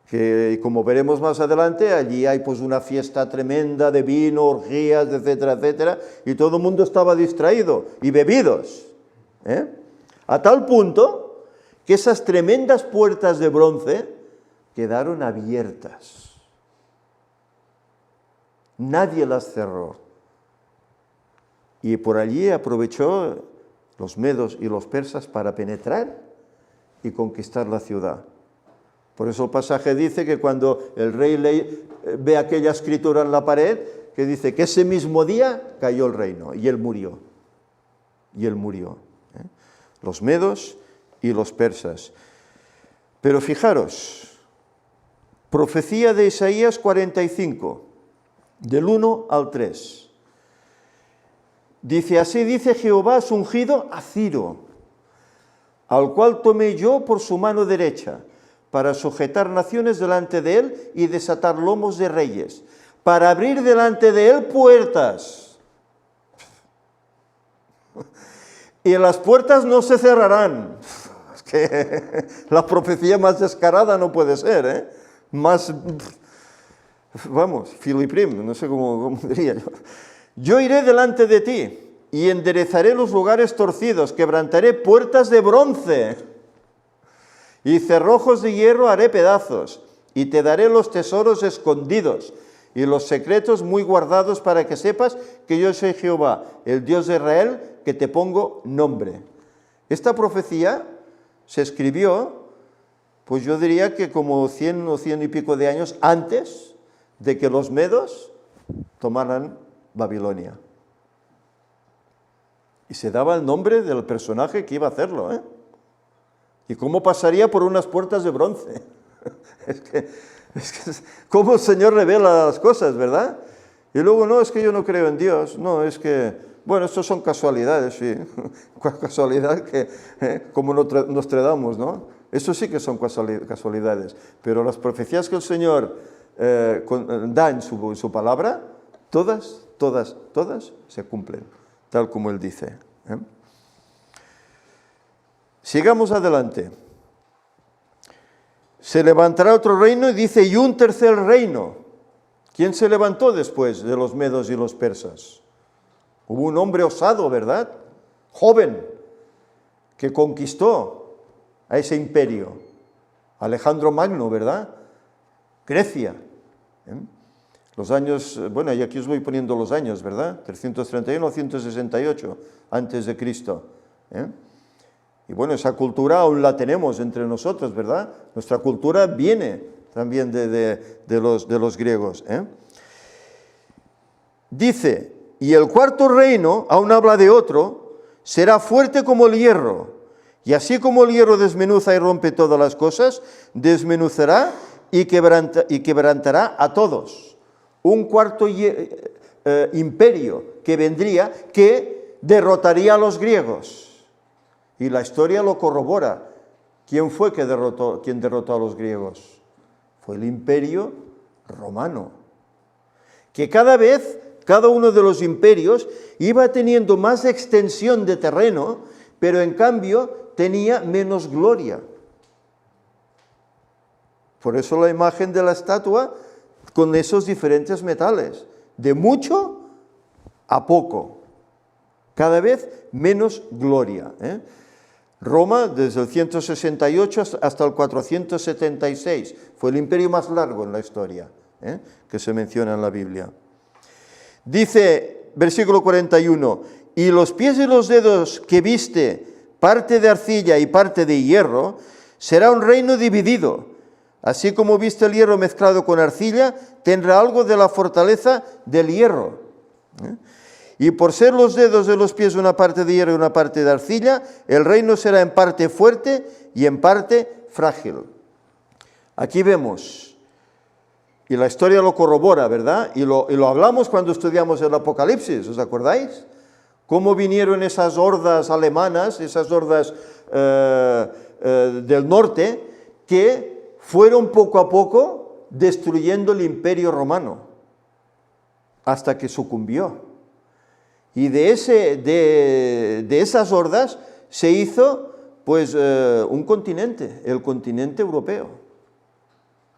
que como veremos más adelante, allí hay pues una fiesta tremenda de vino, orgías, etcétera, etcétera, y todo el mundo estaba distraído y bebidos, ¿eh? A tal punto que esas tremendas puertas de bronce quedaron abiertas. Nadie las cerró. Y por allí aprovechó los medos y los persas para penetrar y conquistar la ciudad. Por eso el pasaje dice que cuando el rey ve aquella escritura en la pared, que dice que ese mismo día cayó el reino y él murió. Y él murió, ¿eh? Los medos y los persas. Pero fijaros, profecía de Isaías 45, del 1 al 3. Dice, así dice Jehová a su ungido, a Ciro, al cual tomé yo por su mano derecha, para sujetar naciones delante de él y desatar lomos de reyes, para abrir delante de él puertas. Y las puertas no se cerrarán. Es que la profecía más descarada no puede ser, ¿eh? Más, vamos, filiprim, no sé cómo diría yo. Yo iré delante de ti y enderezaré los lugares torcidos, quebrantaré puertas de bronce y cerrojos de hierro haré pedazos, y te daré los tesoros escondidos y los secretos muy guardados para que sepas que yo soy Jehová, el Dios de Israel, que te pongo nombre. Esta profecía se escribió, pues yo diría que como 100 o 100 y pico de años antes de que los medos tomaran Babilonia. Y se daba el nombre del personaje que iba a hacerlo, ¿eh? Y cómo pasaría por unas puertas de bronce. Es que cómo el Señor revela las cosas, ¿verdad? Y luego, no, es que yo no creo en Dios. No, es que, bueno, estos son casualidades, sí. Casualidad que, como Nostradamus, ¿no? Eso sí que son casualidades. Pero las profecías que el Señor da en su palabra, todas se cumplen, tal como Él dice, ¿eh? Sigamos adelante. Se levantará otro reino y dice, y un tercer reino. ¿Quién se levantó después de los medos y los persas? Hubo un hombre osado, ¿verdad? Joven, que conquistó a ese imperio. Alejandro Magno, ¿verdad? Grecia. Los años, bueno, y aquí os voy poniendo los años, ¿verdad? 331 o 168 antes de Cristo. Y bueno, esa cultura aún la tenemos entre nosotros, ¿verdad? Nuestra cultura viene también de los griegos, ¿eh? Dice, y el cuarto reino, aún habla de otro, será fuerte como el hierro, y así como el hierro desmenuza y rompe todas las cosas, desmenuzará y quebrantará a todos. Un cuarto imperio que vendría, que derrotaría a los griegos. Y la historia lo corrobora. ¿Quién fue quien derrotó a los griegos? Fue el Imperio Romano. Que cada uno de los imperios iba teniendo más extensión de terreno, pero en cambio tenía menos gloria. Por eso la imagen de la estatua con esos diferentes metales, de mucho a poco, cada vez menos gloria, ¿eh? Roma, desde el 168 hasta el 476, fue el imperio más largo en la historia, que se menciona en la Biblia. Dice, versículo 41, y los pies y los dedos que viste, parte de arcilla y parte de hierro, será un reino dividido. Así como viste el hierro mezclado con arcilla, tendrá algo de la fortaleza del hierro. Y por ser los dedos de los pies una parte de hierro y una parte de arcilla, el reino será en parte fuerte y en parte frágil. Aquí vemos, y la historia lo corrobora, ¿verdad? Y lo hablamos cuando estudiamos el Apocalipsis, ¿os acordáis? Cómo vinieron esas hordas alemanas, esas hordas del norte, que fueron poco a poco destruyendo el imperio romano, hasta que sucumbió. Y de esas hordas se hizo pues un continente, el continente europeo.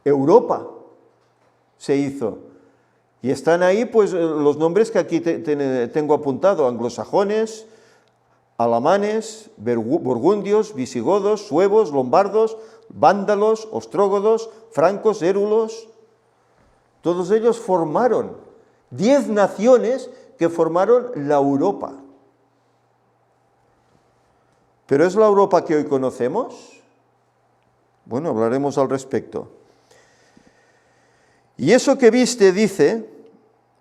Europa se hizo. Y están ahí pues los nombres que aquí tengo apuntado: anglosajones, alamanes, burgundios, visigodos, suevos, lombardos, vándalos, ostrógodos, francos, érulos. Todos ellos formaron 10 naciones que formaron la Europa. ¿Pero es la Europa que hoy conocemos? Bueno, hablaremos al respecto. Y eso que viste, dice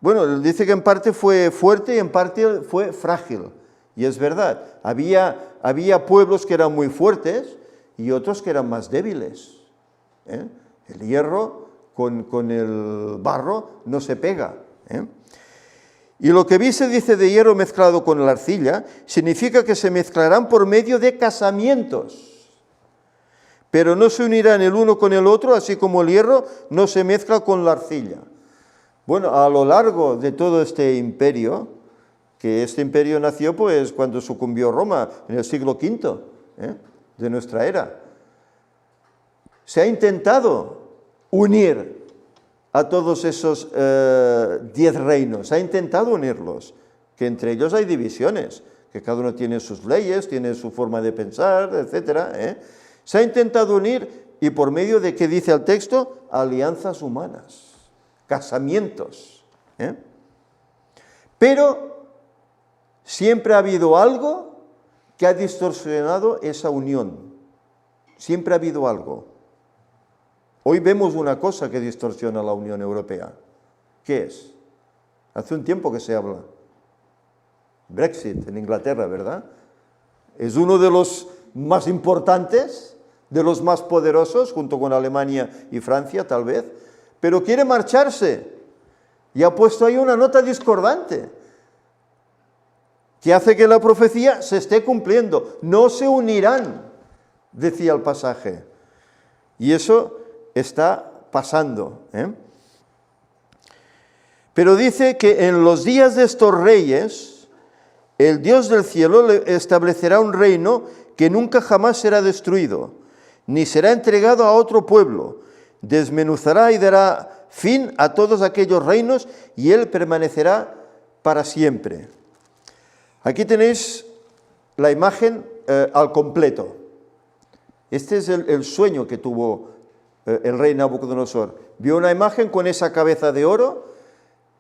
que en parte fue fuerte y en parte fue frágil. Y es verdad, había pueblos que eran muy fuertes y otros que eran más débiles. El hierro con el barro no se pega. Y lo que viste, dice, de hierro mezclado con la arcilla, significa que se mezclarán por medio de casamientos, pero no se unirán el uno con el otro, así como el hierro no se mezcla con la arcilla. Bueno, a lo largo de todo este imperio, que este imperio nació pues cuando sucumbió Roma, en el siglo V de nuestra era, se ha intentado unir a todos esos 10 reinos, se ha intentado unirlos, que entre ellos hay divisiones, que cada uno tiene sus leyes, tiene su forma de pensar, etc. Se ha intentado unir, y por medio de, ¿qué dice el texto? Alianzas humanas, casamientos. Pero siempre ha habido algo que ha distorsionado esa unión. Siempre ha habido algo. Hoy vemos una cosa que distorsiona la Unión Europea. ¿Qué es? Hace un tiempo que se habla. Brexit en Inglaterra, ¿verdad? Es uno de los más importantes, de los más poderosos, junto con Alemania y Francia, tal vez, pero quiere marcharse y ha puesto ahí una nota discordante que hace que la profecía se esté cumpliendo. No se unirán, decía el pasaje. Y eso está pasando, ¿eh? Pero dice que en los días de estos reyes, el Dios del cielo le establecerá un reino que nunca jamás será destruido, ni será entregado a otro pueblo. Desmenuzará y dará fin a todos aquellos reinos, y él permanecerá para siempre. Aquí tenéis la imagen al completo. Este es el sueño que tuvo el rey Nabucodonosor. Vio una imagen con esa cabeza de oro,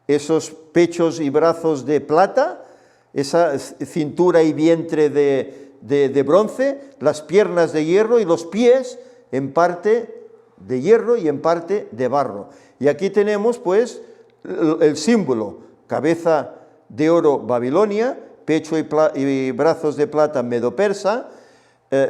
esos pechos y brazos de plata, esa cintura y vientre de bronce, las piernas de hierro y los pies en parte de hierro y en parte de barro. Y aquí tenemos pues el símbolo: cabeza de oro Babilonia, pecho y brazos de plata Medo-Persa,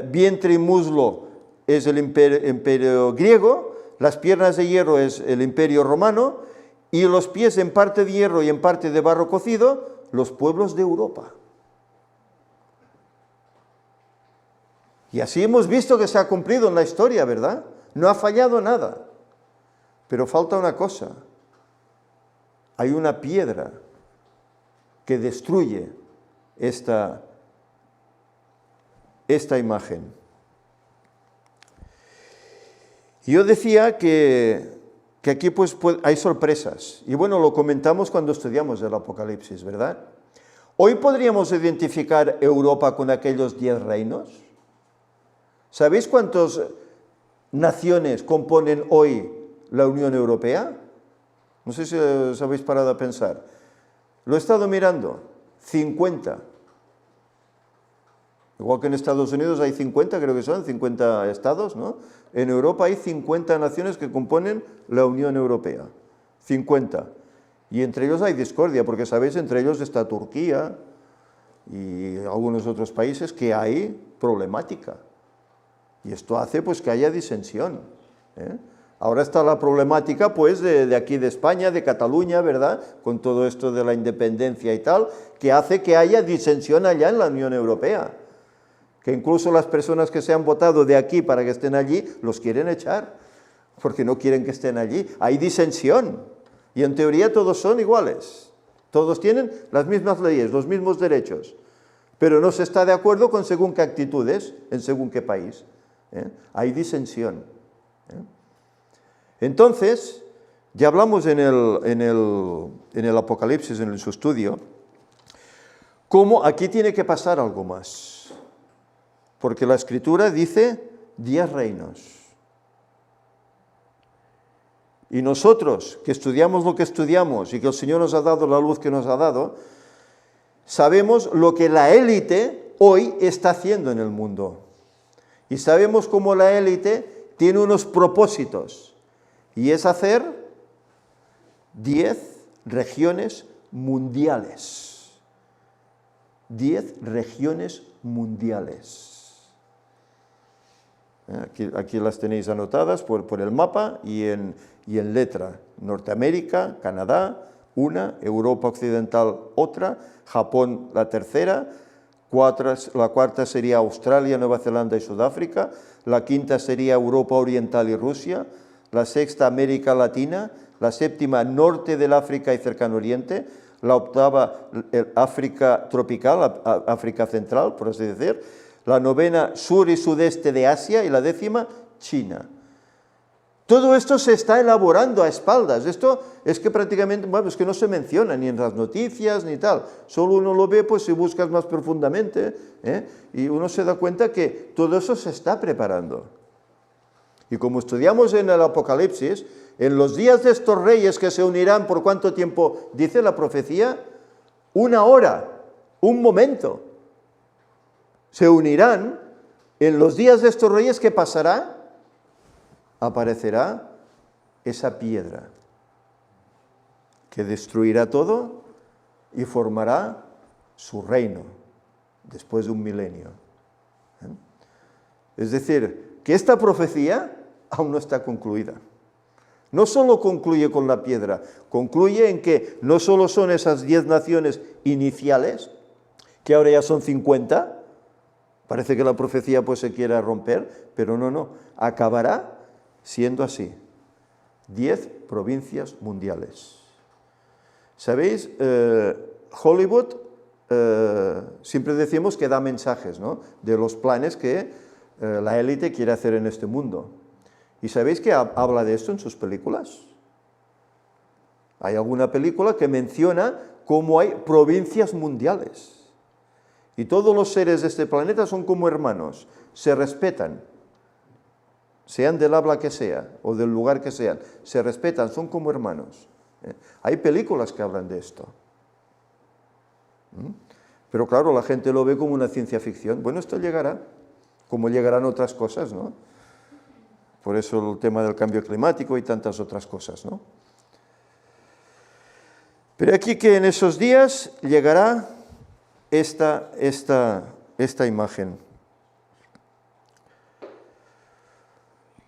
vientre y muslo es el imperio griego, las piernas de hierro es el imperio romano, y los pies en parte de hierro y en parte de barro cocido, los pueblos de Europa. Y así hemos visto que se ha cumplido en la historia, ¿verdad? No ha fallado nada. Pero falta una cosa. Hay una piedra que destruye esta imagen. Y yo decía que aquí pues hay sorpresas. Y bueno, lo comentamos cuando estudiamos el Apocalipsis, ¿verdad? Hoy podríamos identificar Europa con aquellos 10 reinos. ¿Sabéis cuántas naciones componen hoy la Unión Europea? No sé si os habéis parado a pensar. Lo he estado mirando. 50. Igual que en Estados Unidos hay 50, creo que son 50 estados, ¿no? En Europa hay 50 naciones que componen la Unión Europea. 50. Y entre ellos hay discordia, porque sabéis, entre ellos está Turquía y algunos otros países que hay problemática. Y esto hace pues que haya disensión, ¿eh? Ahora está la problemática pues de aquí de España, de Cataluña, ¿verdad? Con todo esto de la independencia y tal, que hace que haya disensión allá en la Unión Europea. Que incluso las personas que se han votado de aquí para que estén allí, los quieren echar, porque no quieren que estén allí. Hay disensión, y en teoría todos son iguales. Todos tienen las mismas leyes, los mismos derechos, pero no se está de acuerdo con según qué actitudes, en según qué país, ¿eh? Hay disensión, ¿eh? Entonces, ya hablamos en el Apocalipsis, en su estudio, cómo aquí tiene que pasar algo más. Porque la Escritura dice 10 reinos. Y nosotros, que estudiamos lo que estudiamos y que el Señor nos ha dado la luz que nos ha dado, sabemos lo que la élite hoy está haciendo en el mundo. Y sabemos cómo la élite tiene unos propósitos. Y es hacer 10 regiones mundiales. 10 regiones mundiales. Aquí las tenéis anotadas por el mapa y en letra. Norteamérica, Canadá, una, Europa Occidental otra, Japón la tercera, la cuarta sería Australia, Nueva Zelanda y Sudáfrica, la quinta sería Europa Oriental y Rusia, la sexta América Latina, la séptima Norte del África y Cercano Oriente, la octava África tropical, África Central, por así decir, la novena Sur y Sudeste de Asia y la décima China. Todo esto se está elaborando a espaldas. Esto es que prácticamente, bueno, es que no se menciona ni en las noticias ni tal. Solo uno lo ve pues si buscas más profundamente, ¿eh? Y uno se da cuenta que todo eso se está preparando. Y como estudiamos en el Apocalipsis, en los días de estos reyes que se unirán, ¿por cuánto tiempo dice la profecía? 1 hora, un momento. Se unirán En los días de estos reyes, ¿qué pasará? Aparecerá esa piedra que destruirá todo y formará su reino después de un milenio. Es decir, que esta profecía aún no está concluida. No solo concluye con la piedra, concluye en que no solo son esas 10 naciones iniciales, que ahora ya son 50, parece que la profecía pues se quiera romper, pero no, acabará siendo así. 10 provincias mundiales. ¿Sabéis? Hollywood, siempre decimos que da mensajes, ¿no?, de los planes que la élite quiere hacer en este mundo. ¿Y sabéis que habla de esto en sus películas? Hay alguna película que menciona cómo hay provincias mundiales. Y todos los seres de este planeta son como hermanos, se respetan. Sean del habla que sea o del lugar que sean, se respetan, son como hermanos. Hay películas que hablan de esto. Pero claro, la gente lo ve como una ciencia ficción. Bueno, esto llegará, como llegarán otras cosas, ¿no? Por eso el tema del cambio climático y tantas otras cosas, ¿no? Pero aquí que en esos días llegará esta imagen.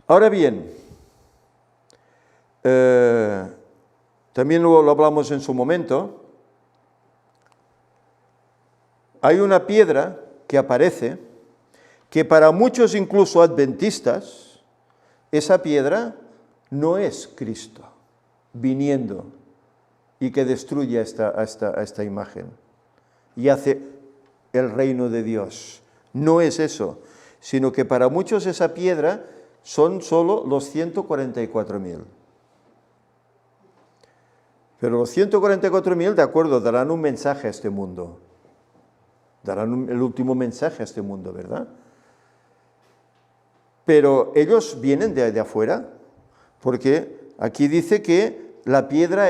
Ahora bien, también lo hablamos en su momento, hay una piedra que aparece, que para muchos incluso adventistas, esa piedra no es Cristo viniendo y que destruye a esta imagen y hace el reino de Dios. No es eso, sino que para muchos esa piedra son solo los 144.000. Pero los 144.000, de acuerdo, darán un mensaje a este mundo. Darán el último mensaje a este mundo, ¿verdad? Pero ellos vienen de afuera, porque aquí dice que la piedra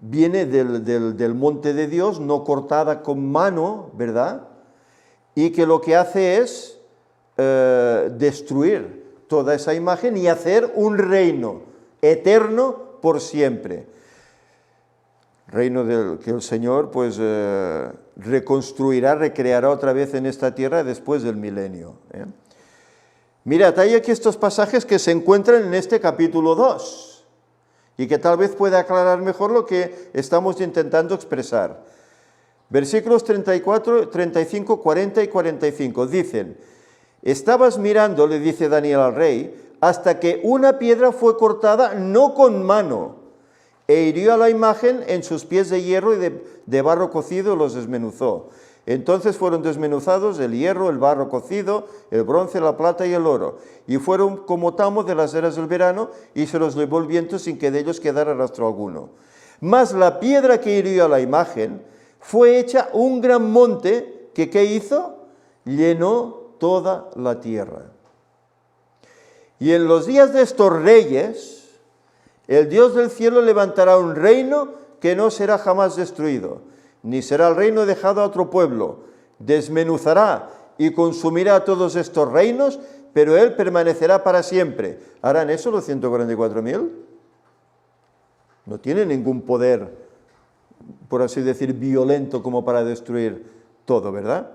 viene del monte de Dios, no cortada con mano, ¿verdad? Y que lo que hace es destruir toda esa imagen y hacer un reino eterno por siempre. Reino que el Señor pues reconstruirá, recreará otra vez en esta tierra después del milenio. Mirad, hay aquí estos pasajes que se encuentran en este capítulo 2 y que tal vez pueda aclarar mejor lo que estamos intentando expresar. Versículos 34, 35, 40 y 45 dicen: estabas mirando, le dice Daniel al rey, hasta que una piedra fue cortada no con mano, e hirió a la imagen en sus pies de hierro y de barro cocido y los desmenuzó. Entonces fueron desmenuzados el hierro, el barro cocido, el bronce, la plata y el oro, y fueron como tamo de las eras del verano, y se los llevó el viento sin que de ellos quedara rastro alguno. Mas la piedra que hirió a la imagen fue hecha un gran monte que, ¿qué hizo? Llenó toda la tierra. Y en los días de estos reyes, el Dios del cielo levantará un reino que no será jamás destruido, ni será el reino dejado a otro pueblo. Desmenuzará y consumirá todos estos reinos, pero él permanecerá para siempre. ¿Harán eso los 144.000? No tiene ningún poder, por así decir, violento como para destruir todo, ¿verdad?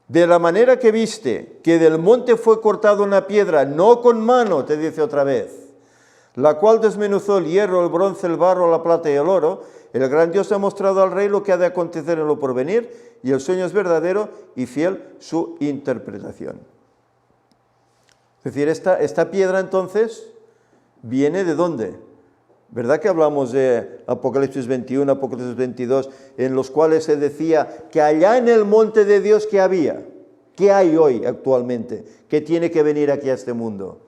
De la manera que viste que del monte fue cortada una piedra, no con mano, te dice otra vez, la cual desmenuzó el hierro, el bronce, el barro, la plata y el oro, el gran Dios ha mostrado al rey lo que ha de acontecer en lo porvenir, y el sueño es verdadero y fiel su interpretación. Es decir, esta piedra entonces viene ¿de dónde? ¿Verdad que hablamos de Apocalipsis 21, Apocalipsis 22, en los cuales se decía que allá en el monte de Dios que había, ¿qué hay hoy actualmente? ¿Qué tiene que venir aquí a este mundo?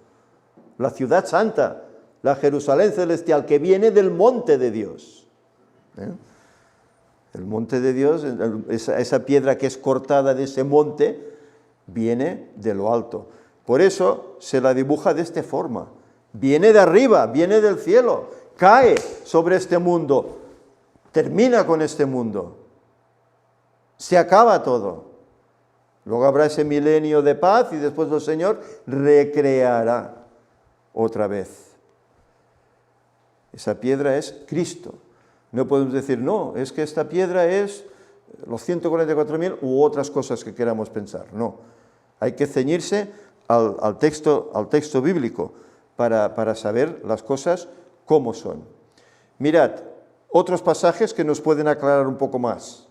La ciudad santa, la Jerusalén celestial, que viene del monte de Dios. El monte de Dios, esa piedra que es cortada de ese monte, viene de lo alto. Por eso se la dibuja de esta forma. Viene de arriba, viene del cielo, cae sobre este mundo, termina con este mundo, se acaba todo. Luego habrá ese milenio de paz y después el Señor recreará otra vez. Esa piedra es Cristo. No podemos decir, no, es que esta piedra es los 144.000 u otras cosas que queramos pensar. No, hay que ceñirse al texto bíblico para saber las cosas cómo son. Mirad, otros pasajes que nos pueden aclarar un poco más.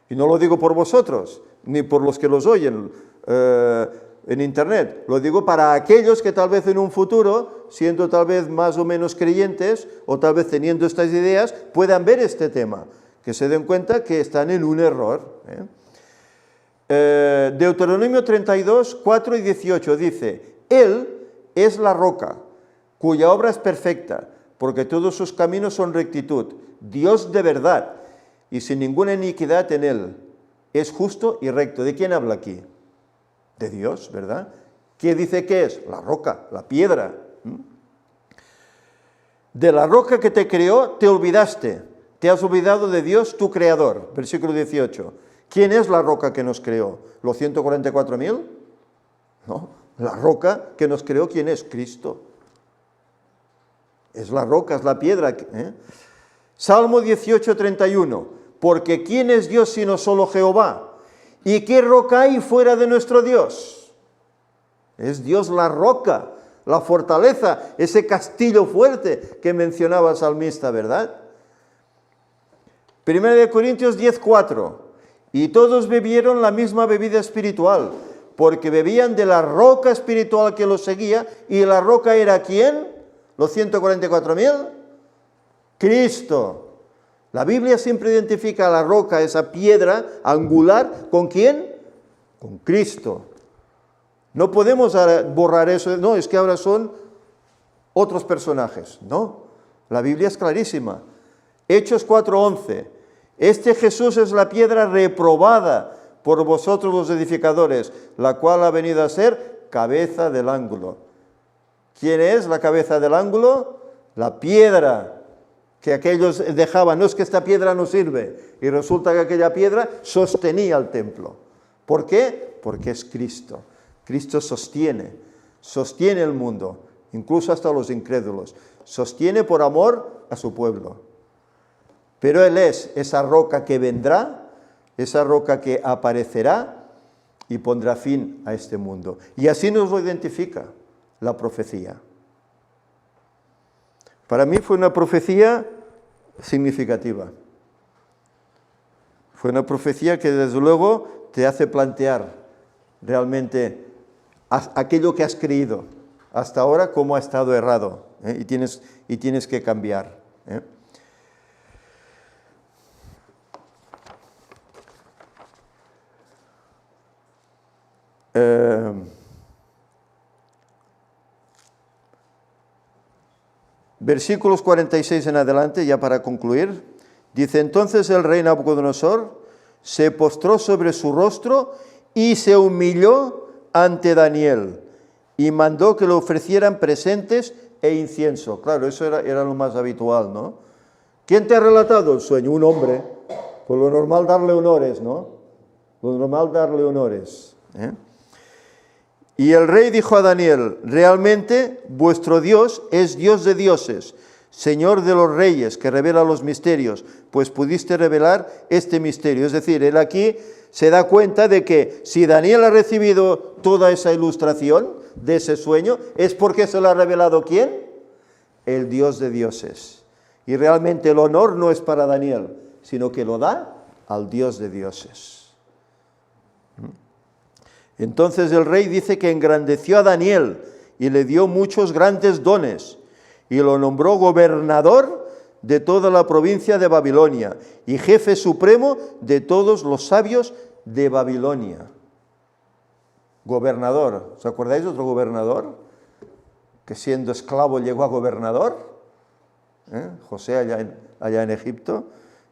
Y no lo digo por vosotros, ni por los que los oyen en internet. Lo digo para aquellos que tal vez en un futuro, siendo tal vez más o menos creyentes, o tal vez teniendo estas ideas, puedan ver este tema, que se den cuenta que están en un error. Deuteronomio 32, 4 y 18 dice, Él es la roca, cuya obra es perfecta, porque todos sus caminos son rectitud, Dios de verdad, y sin ninguna iniquidad en Él. Es justo y recto. ¿De quién habla aquí? De Dios, ¿verdad? ¿Qué dice que es? La roca, la piedra. De la roca que te creó, te olvidaste. Te has olvidado de Dios, tu creador. Versículo 18. ¿Quién es la roca que nos creó? ¿Los 144.000? No, la roca que nos creó, ¿quién es? Cristo. Es la roca, es la piedra. Salmo 18, 31. Porque ¿quién es Dios sino solo Jehová? ¿Y qué roca hay fuera de nuestro Dios? Es Dios la roca, la fortaleza, ese castillo fuerte que mencionaba el salmista, ¿verdad? 1 Corintios 10, 4. Y todos bebieron la misma bebida espiritual, porque bebían de la roca espiritual que los seguía, y la roca era ¿quién? ¿Los 144.000? Cristo. La Biblia siempre identifica a la roca, esa piedra angular, ¿con quién? Con Cristo. No podemos borrar eso, no, es que ahora son otros personajes. No, la Biblia es clarísima. Hechos 4:11. Este Jesús es la piedra reprobada por vosotros los edificadores, la cual ha venido a ser cabeza del ángulo. ¿Quién es la cabeza del ángulo? La piedra que aquellos dejaban, no es que esta piedra no sirve, y resulta que aquella piedra sostenía el templo. ¿Por qué? Porque es Cristo. Cristo sostiene el mundo, incluso hasta los incrédulos. Sostiene por amor a su pueblo. Pero Él es esa roca que vendrá, esa roca que aparecerá y pondrá fin a este mundo. Y así nos lo identifica la profecía. Para mí fue una profecía significativa. Fue una profecía que desde luego te hace plantear realmente aquello que has creído hasta ahora, cómo ha estado errado, y tienes que cambiar. Versículos 46 en adelante, ya para concluir, dice, entonces el rey Nabucodonosor se postró sobre su rostro y se humilló ante Daniel y mandó que le ofrecieran presentes e incienso. Claro, eso era lo más habitual, ¿no? ¿Quién te ha relatado el sueño? Un hombre. Pues lo normal darle honores, ¿no? Lo normal darle honores. Y el rey dijo a Daniel, realmente vuestro Dios es Dios de dioses, Señor de los reyes, que revela los misterios, pues pudiste revelar este misterio. Es decir, él aquí se da cuenta de que si Daniel ha recibido toda esa ilustración de ese sueño, es porque se lo ha revelado ¿quién? El Dios de dioses. Y realmente el honor no es para Daniel, sino que lo da al Dios de dioses. Entonces el rey dice que engrandeció a Daniel y le dio muchos grandes dones y lo nombró gobernador de toda la provincia de Babilonia y jefe supremo de todos los sabios de Babilonia. Gobernador, ¿os acordáis de otro gobernador? Que siendo esclavo llegó a gobernador, José allá en Egipto,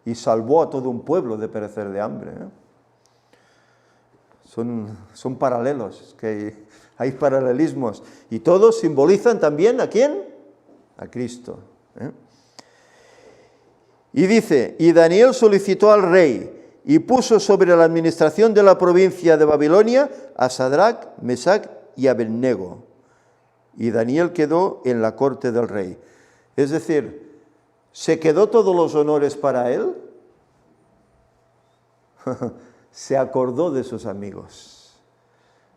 y salvó a todo un pueblo de perecer de hambre. Son paralelos, que hay paralelismos. Y todos simbolizan también ¿a quién? A Cristo. Y dice, y Daniel solicitó al rey y puso sobre la administración de la provincia de Babilonia a Sadrach, Mesach y Abednego. Y Daniel quedó en la corte del rey. Es decir, ¿se quedó todos los honores para él? Se acordó de sus amigos,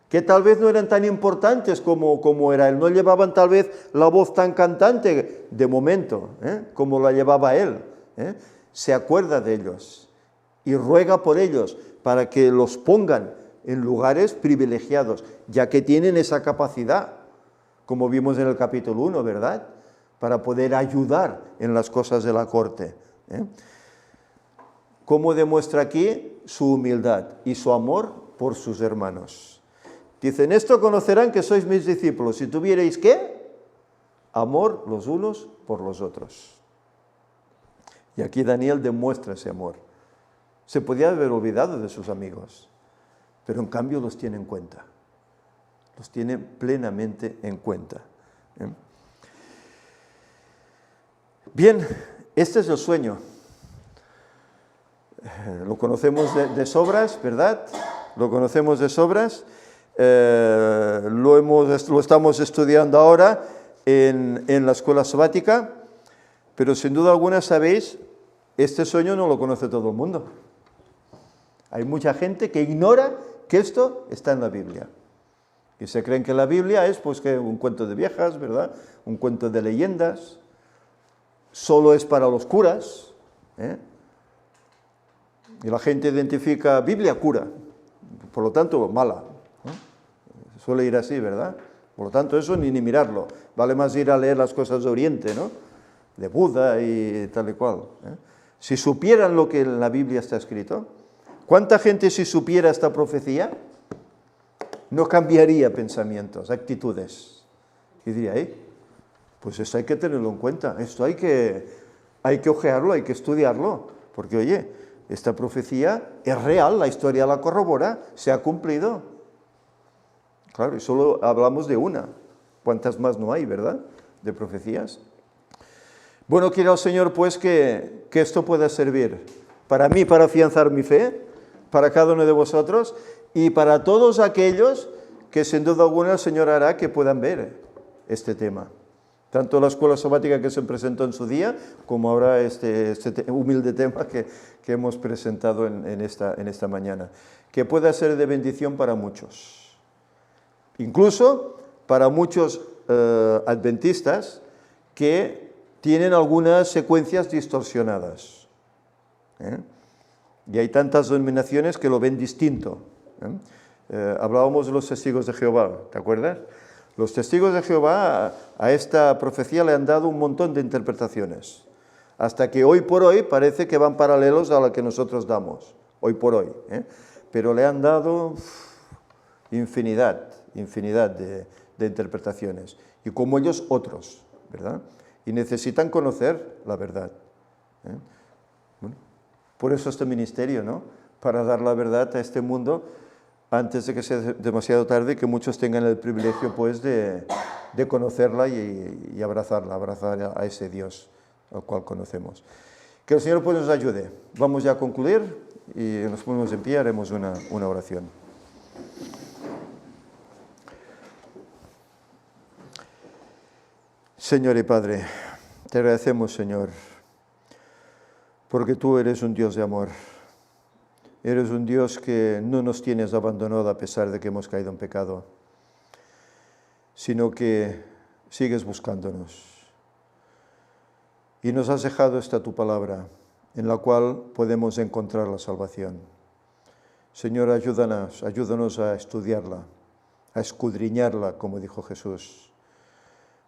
que tal vez no eran tan importantes como era él, no llevaban tal vez la voz tan cantante de momento, como la llevaba él. Se acuerda de ellos y ruega por ellos para que los pongan en lugares privilegiados, ya que tienen esa capacidad, como vimos en el capítulo 1, ¿verdad?, para poder ayudar en las cosas de la corte. ¿Cómo demuestra aquí su humildad y su amor por sus hermanos? Dicen, esto conocerán que sois mis discípulos, si tuvierais, ¿qué? Amor los unos por los otros. Y aquí Daniel demuestra ese amor. Se podía haber olvidado de sus amigos, pero en cambio los tiene en cuenta. Los tiene plenamente en cuenta. Bien, este es el sueño. Lo conocemos de sobras, ¿verdad? Lo conocemos de sobras. Lo estamos estudiando ahora en la escuela sabática, pero sin duda alguna sabéis, este sueño no lo conoce todo el mundo. Hay mucha gente que ignora que esto está en la Biblia. Y se creen que la Biblia es pues que un cuento de viejas, ¿verdad? Un cuento de leyendas. Solo es para los curas. Y la gente identifica Biblia cura, por lo tanto mala. Suele ir así, ¿verdad? Por lo tanto eso ni mirarlo. Vale más ir a leer las cosas de Oriente, ¿no? De Buda y tal y cual. Si supieran lo que en la Biblia está escrito, ¿cuánta gente si supiera esta profecía no cambiaría pensamientos, actitudes? Y diría, pues esto hay que tenerlo en cuenta, esto hay que ojearlo, hay que estudiarlo, porque oye, esta profecía es real, la historia la corrobora, se ha cumplido. Claro, y solo hablamos de una. ¿Cuántas más no hay, verdad? De profecías. Bueno, quiero al Señor pues que esto pueda servir para mí, para afianzar mi fe, para cada uno de vosotros y para todos aquellos que sin duda alguna el Señor hará que puedan ver este tema. Tanto la escuela sabática que se presentó en su día, como ahora este humilde tema que hemos presentado en esta mañana. Que pueda ser de bendición para muchos. Incluso para muchos adventistas que tienen algunas secuencias distorsionadas. Y hay tantas denominaciones que lo ven distinto. Hablábamos de los testigos de Jehová, ¿te acuerdas? Los testigos de Jehová a esta profecía le han dado un montón de interpretaciones, hasta que hoy por hoy parece que van paralelos a la que nosotros damos, hoy por hoy. Pero le han dado infinidad de interpretaciones, y como ellos otros, ¿verdad? Y necesitan conocer la verdad. Bueno, por eso este ministerio, ¿no? Para dar la verdad a este mundo, antes de que sea demasiado tarde y que muchos tengan el privilegio pues de conocerla y abrazar a ese Dios al cual conocemos. Que el Señor pues nos ayude. Vamos ya a concluir y nos ponemos en pie, haremos una oración. Señor y Padre, te agradecemos, Señor, porque tú eres un Dios de amor. Eres un Dios que no nos tienes abandonado a pesar de que hemos caído en pecado, sino que sigues buscándonos. Y nos has dejado esta tu palabra, en la cual podemos encontrar la salvación. Señor, ayúdanos a estudiarla, a escudriñarla, como dijo Jesús,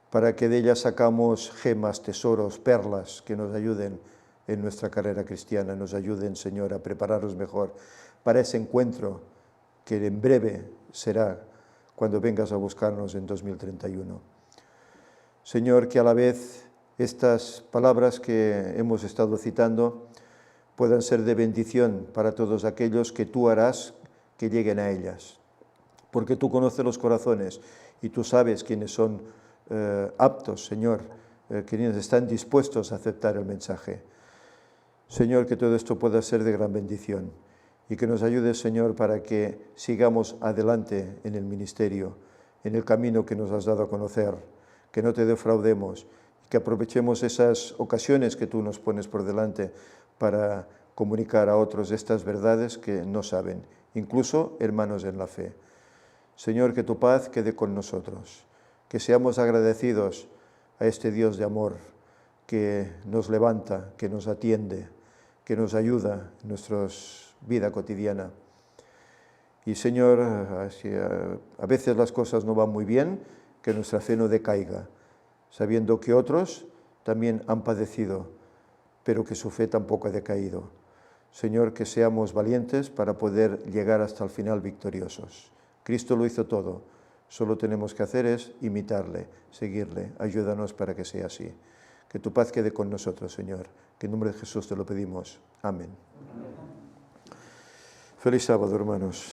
para que de ella sacamos gemas, tesoros, perlas que nos ayuden en nuestra carrera cristiana, nos ayuden, Señor, a prepararnos mejor para ese encuentro que en breve será cuando vengas a buscarnos en 2031. Señor, que a la vez estas palabras que hemos estado citando puedan ser de bendición para todos aquellos que tú harás que lleguen a ellas, porque tú conoces los corazones y tú sabes quiénes son aptos, Señor, quienes están dispuestos a aceptar el mensaje. Señor, que todo esto pueda ser de gran bendición y que nos ayudes, Señor, para que sigamos adelante en el ministerio, en el camino que nos has dado a conocer, que no te defraudemos, que aprovechemos esas ocasiones que tú nos pones por delante para comunicar a otros estas verdades que no saben, incluso hermanos en la fe. Señor, que tu paz quede con nosotros, que seamos agradecidos a este Dios de amor que nos levanta, que nos atiende, que nos ayuda en nuestra vida cotidiana. Y Señor, a veces las cosas no van muy bien, que nuestra fe no decaiga, sabiendo que otros también han padecido, pero que su fe tampoco ha decaído. Señor, que seamos valientes para poder llegar hasta el final victoriosos. Cristo lo hizo todo, solo tenemos que hacer es imitarle, seguirle. Ayúdanos para que sea así. Que tu paz quede con nosotros, Señor, que en nombre de Jesús te lo pedimos. Amén. Feliz sábado, hermanos.